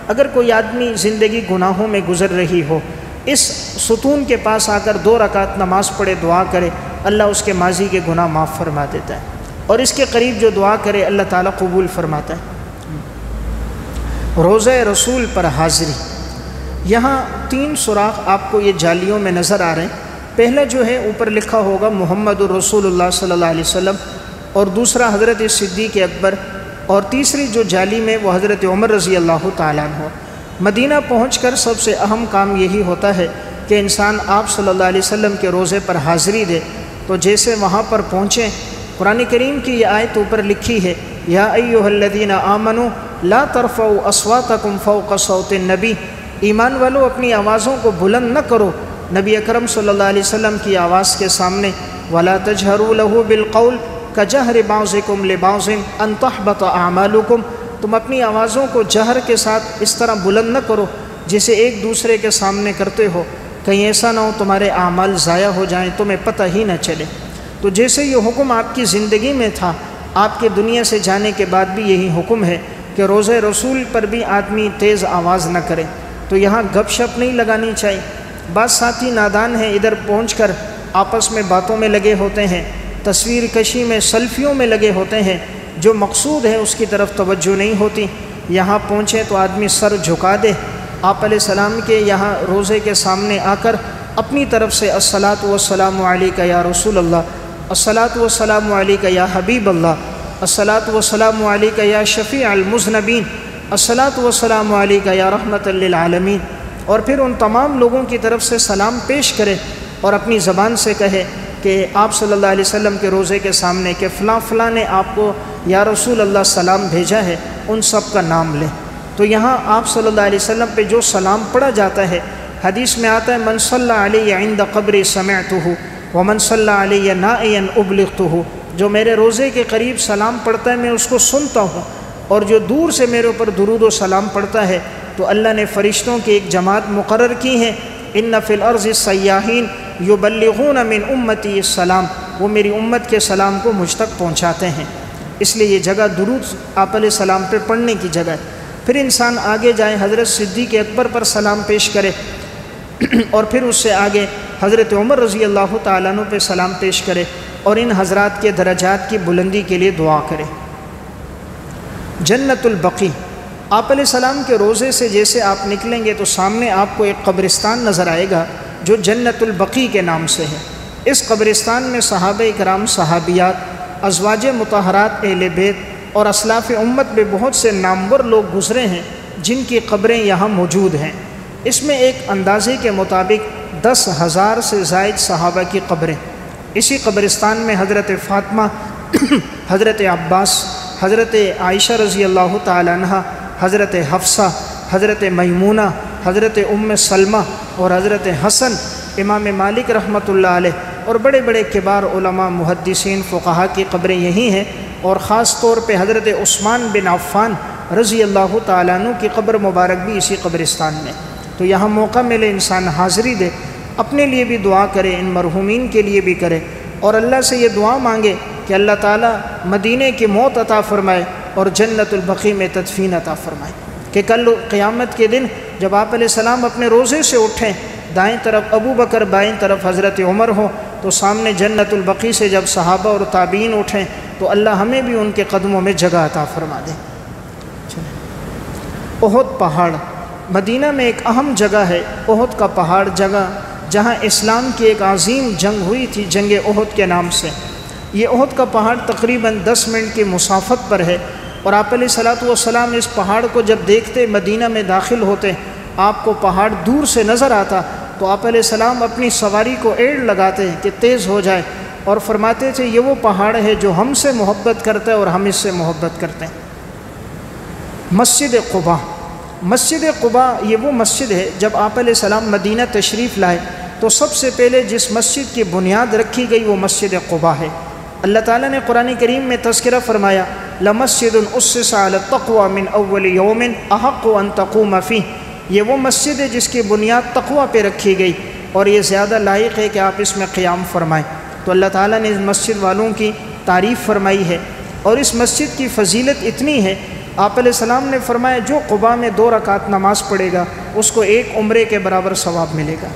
اگر کوئی آدمی زندگی گناہوں میں گزر رہی ہو، اس ستون کے پاس آ کر 2 رکعت نماز پڑھے، دعا کرے، اللہ اس کے ماضی کے گناہ معاف فرما دیتا ہے، اور اس کے قریب جو دعا کرے اللہ تعالیٰ قبول فرماتا ہے۔ روضہ رسول پر حاضری، یہاں 3 سوراخ آپ کو یہ جالیوں میں نظر آ رہے ہیں۔ پہلا جو ہے اوپر لکھا ہوگا محمد الرسول اللہ صلی اللہ علیہ وسلم، اور دوسرا حضرت صدیق اکبر، اور تیسری جو جالی میں وہ حضرت عمر رضی اللہ تعالیٰ عنہ۔ مدینہ پہنچ کر سب سے اہم کام یہی ہوتا ہے کہ انسان آپ صلی اللہ علیہ وسلم کے روضے پر حاضری دے۔ تو جیسے وہاں پر پہنچیں، قرآن کریم کی یہ آیت اوپر لکھی ہے، یا ایھا الذین آمنوا لا ترفعوا اصواتکم فوق صوت النبی، ایمان والو اپنی آوازوں کو بلند نہ کرو نبی اکرم صلی اللہ علیہ وسلم کی آواز کے سامنے، ولا تجہروا لہ بالقول کجہر بعضکم لبعض ان تحبط اعمالکم، تم اپنی آوازوں کو جہر کے ساتھ اس طرح بلند نہ کرو جسے ایک دوسرے کے سامنے کرتے ہو، کہیں ایسا نہ ہو تمہارے اعمال ضائع ہو جائیں، تمہیں پتہ ہی نہ چلے۔ تو جیسے یہ حکم آپ کی زندگی میں تھا، آپ کے دنیا سے جانے کے بعد بھی یہی حکم ہے کہ روضہ رسول پر بھی آدمی تیز آواز نہ کرے۔ تو یہاں گپ شپ نہیں لگانی چاہیے۔ بعض ساتھی نادان ہیں، ادھر پہنچ کر آپس میں باتوں میں لگے ہوتے ہیں، تصویر کشی میں، سیلفیوں میں لگے ہوتے ہیں، جو مقصود ہے اس کی طرف توجہ نہیں ہوتی۔ یہاں پہنچے تو آدمی سر جھکا دے، آپ علیہ السلام کے یہاں روضے کے سامنے آ کر اپنی طرف سے الصلاۃ والسلام علیک یا رسول اللہ، الصلاۃ والسلام علیک یا حبیب اللہ، الصلاۃ والسلام علیک یا شفیع المذنبین، الصلاۃ والسلام علیک یا رحمت للعالمین، اور پھر ان تمام لوگوں کی طرف سے سلام پیش کرے اور اپنی زبان سے کہے کہ آپ صلی اللہ علیہ وسلم کے روضے کے سامنے کہ فلاں فلاں نے آپ کو یا رسول اللہ سلام بھیجا ہے، ان سب کا نام لیں۔ تو یہاں آپ صلی اللہ علیہ وسلم پہ جو سلام پڑھا جاتا ہے، حدیث میں آتا ہے من صلی علیہ عند قبری سمعتہ ومن صلی علیہ نائیا ابلغتہ، جو میرے روضے کے قریب سلام پڑھتا ہے میں اس کو سنتا ہوں، اور جو دور سے میرے اوپر درود و سلام پڑھتا ہے تو اللہ نے فرشتوں کی ایک جماعت مقرر کی ہے، ان فی الارض سیاحین یبلغون من امتی السلام، وہ میری امت کے سلام کو مجھ تک پہنچاتے ہیں۔ اس لیے یہ جگہ درود آپ علیہ السلام پہ پڑھنے کی جگہ ہے۔ پھر انسان آگے جائے، حضرت صدیق اکبر پر سلام پیش کرے، اور پھر اس سے آگے حضرت عمر رضی اللہ تعالیٰ عنہ پہ سلام پیش کرے، اور ان حضرات کے درجات کی بلندی کے لیے دعا کرے۔ جنت البقیع، آپ علیہ السلام کے روضے سے جیسے آپ نکلیں گے تو سامنے آپ کو ایک قبرستان نظر آئے گا جو جنت البقیع کے نام سے ہے۔ اس قبرستان میں صحابہ اکرام، صحابیات، ازواج مطہرات، اہل بیت اور اسلاف امت میں بہت سے نامور لوگ گزرے ہیں جن کی قبریں یہاں موجود ہیں۔ اس میں ایک اندازے کے مطابق 10,000 سے زائد صحابہ کی قبریں۔ اسی قبرستان میں حضرت فاطمہ، حضرت عباس، حضرت عائشہ رضی اللہ تعالی عنہ، حضرت حفصہ، حضرت میمونہ، حضرت ام سلمہ اور حضرت حسن، امام مالک رحمۃ اللہ علیہ، اور بڑے بڑے کبار علماء، محدثین، فقہا کی قبریں یہی ہیں۔ اور خاص طور پہ حضرت عثمان بن عفان رضی اللہ تعالیٰ عنہ کی قبر مبارک بھی اسی قبرستان میں۔ تو یہاں موقع ملے انسان حاضری دے، اپنے لیے بھی دعا کرے، ان مرحومین کے لیے بھی کرے، اور اللہ سے یہ دعا مانگے کہ اللہ تعالیٰ مدینے کی موت عطا فرمائے اور جنت البقیع میں تدفین عطا فرمائے، کہ کل قیامت کے دن جب آپ علیہ السلام اپنے روزے سے اٹھیں، دائیں طرف ابو بکر، بائیں طرف حضرت عمر ہو، تو سامنے جنت البقیع سے جب صحابہ اور تابعین اٹھیں تو اللہ ہمیں بھی ان کے قدموں میں جگہ عطا فرما دے۔ احد پہاڑ مدینہ میں ایک اہم جگہ ہے، احد کا پہاڑ، جگہ جہاں اسلام کی ایک عظیم جنگ ہوئی تھی، جنگ احد کے نام سے۔ یہ احد کا پہاڑ تقریباً 10 منٹ کی مسافت پر ہے، اور آپ علیہ الصلوۃ والسلام اس پہاڑ کو جب دیکھتے، مدینہ میں داخل ہوتے، آپ کو پہاڑ دور سے نظر آتا تو آپ علیہ السلام اپنی سواری کو ایڑ لگاتے کہ تیز ہو جائے، اور فرماتے تھے یہ وہ پہاڑ ہے جو ہم سے محبت کرتا ہے اور ہم اس سے محبت کرتے ہیں۔ مسجد قباء، مسجد قباء یہ وہ مسجد ہے، جب آپ علیہ السلام مدینہ تشریف لائے تو سب سے پہلے جس مسجد کی بنیاد رکھی گئی وہ مسجد قباء ہے۔ اللہ تعالیٰ نے قرآن کریم میں تذکرہ فرمایا، لَمَسْجِدٌ أُسِّسَ عَلَى التَّقْوَى مِنْ أَوَّلِ يَوْمٍ أَحَقُّ أَن تَقُومَ فِيهِ، یہ وہ مسجد ہے جس کی بنیاد تقویٰ پہ رکھی گئی، اور یہ زیادہ لائق ہے کہ آپ اس میں قیام فرمائیں۔ تو اللہ تعالیٰ نے اس مسجد والوں کی تعریف فرمائی ہے، اور اس مسجد کی فضیلت اتنی ہے، آپ علیہ السلام نے فرمایا جو قباء میں 2 رکعت نماز پڑھے گا اس کو 1 عمرے کے برابر ثواب ملے گا۔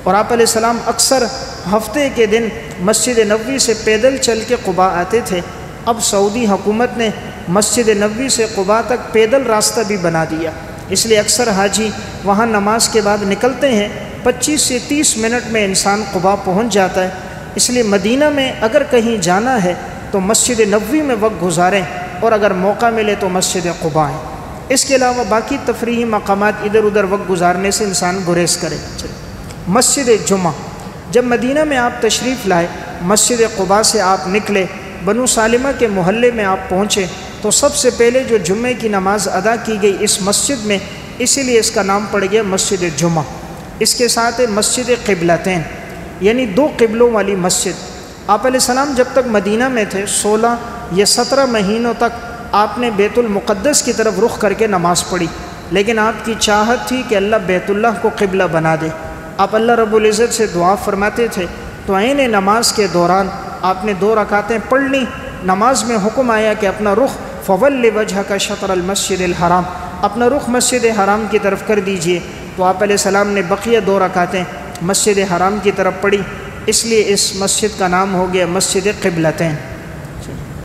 اور آپ علیہ السلام اکثر ہفتے کے دن مسجد نبوی سے پیدل چل کے قباء آتے تھے۔ اب سعودی حکومت نے مسجد نبوی سے قباء تک پیدل راستہ بھی بنا دیا، اس لیے اکثر حاجی وہاں نماز کے بعد نکلتے ہیں، 25 سے 30 منٹ میں انسان قباء پہنچ جاتا ہے۔ اس لیے مدینہ میں اگر کہیں جانا ہے تو مسجد نبوی میں وقت گزاریں، اور اگر موقع ملے تو مسجد قباء ہے۔ اس کے علاوہ باقی تفریحی مقامات ادھر ادھر وقت گزارنے سے انسان گریز کرے۔ مسجد جمعہ، جب مدینہ میں آپ تشریف لائے، مسجد قباء سے آپ نکلے، بنو سالمہ کے محلے میں آپ پہنچے تو سب سے پہلے جو جمعے کی نماز ادا کی گئی اس مسجد میں، اسی لیے اس کا نام پڑ گیا مسجد جمعہ۔ اس کے ساتھ مسجد قبلتین، یعنی 2 قبلوں والی مسجد۔ آپ علیہ السلام جب تک مدینہ میں تھے 16 یا 17 مہینوں تک آپ نے بیت المقدس کی طرف رخ کر کے نماز پڑھی، لیکن آپ کی چاہت تھی کہ اللہ بیت اللہ کو قبلہ بنا دے۔ آپ اللہ رب العزت سے دعا فرماتے تھے، تو عین نماز کے دوران آپ نے 2 رکعتیں پڑھ لیں۔ نماز میں حکم آیا کہ اپنا رخ فَوَلِّ وَجْهَكَ شَطْرَ الْمَسْجِدِ الْحَرَامِ، اپنا رخ مسجد حرام کی طرف کر دیجئے۔ تو آپ علیہ السلام نے بقیہ 2 رکعتیں مسجد حرام کی طرف پڑھی، اس لیے اس مسجد کا نام ہو گیا مسجد قبلتین۔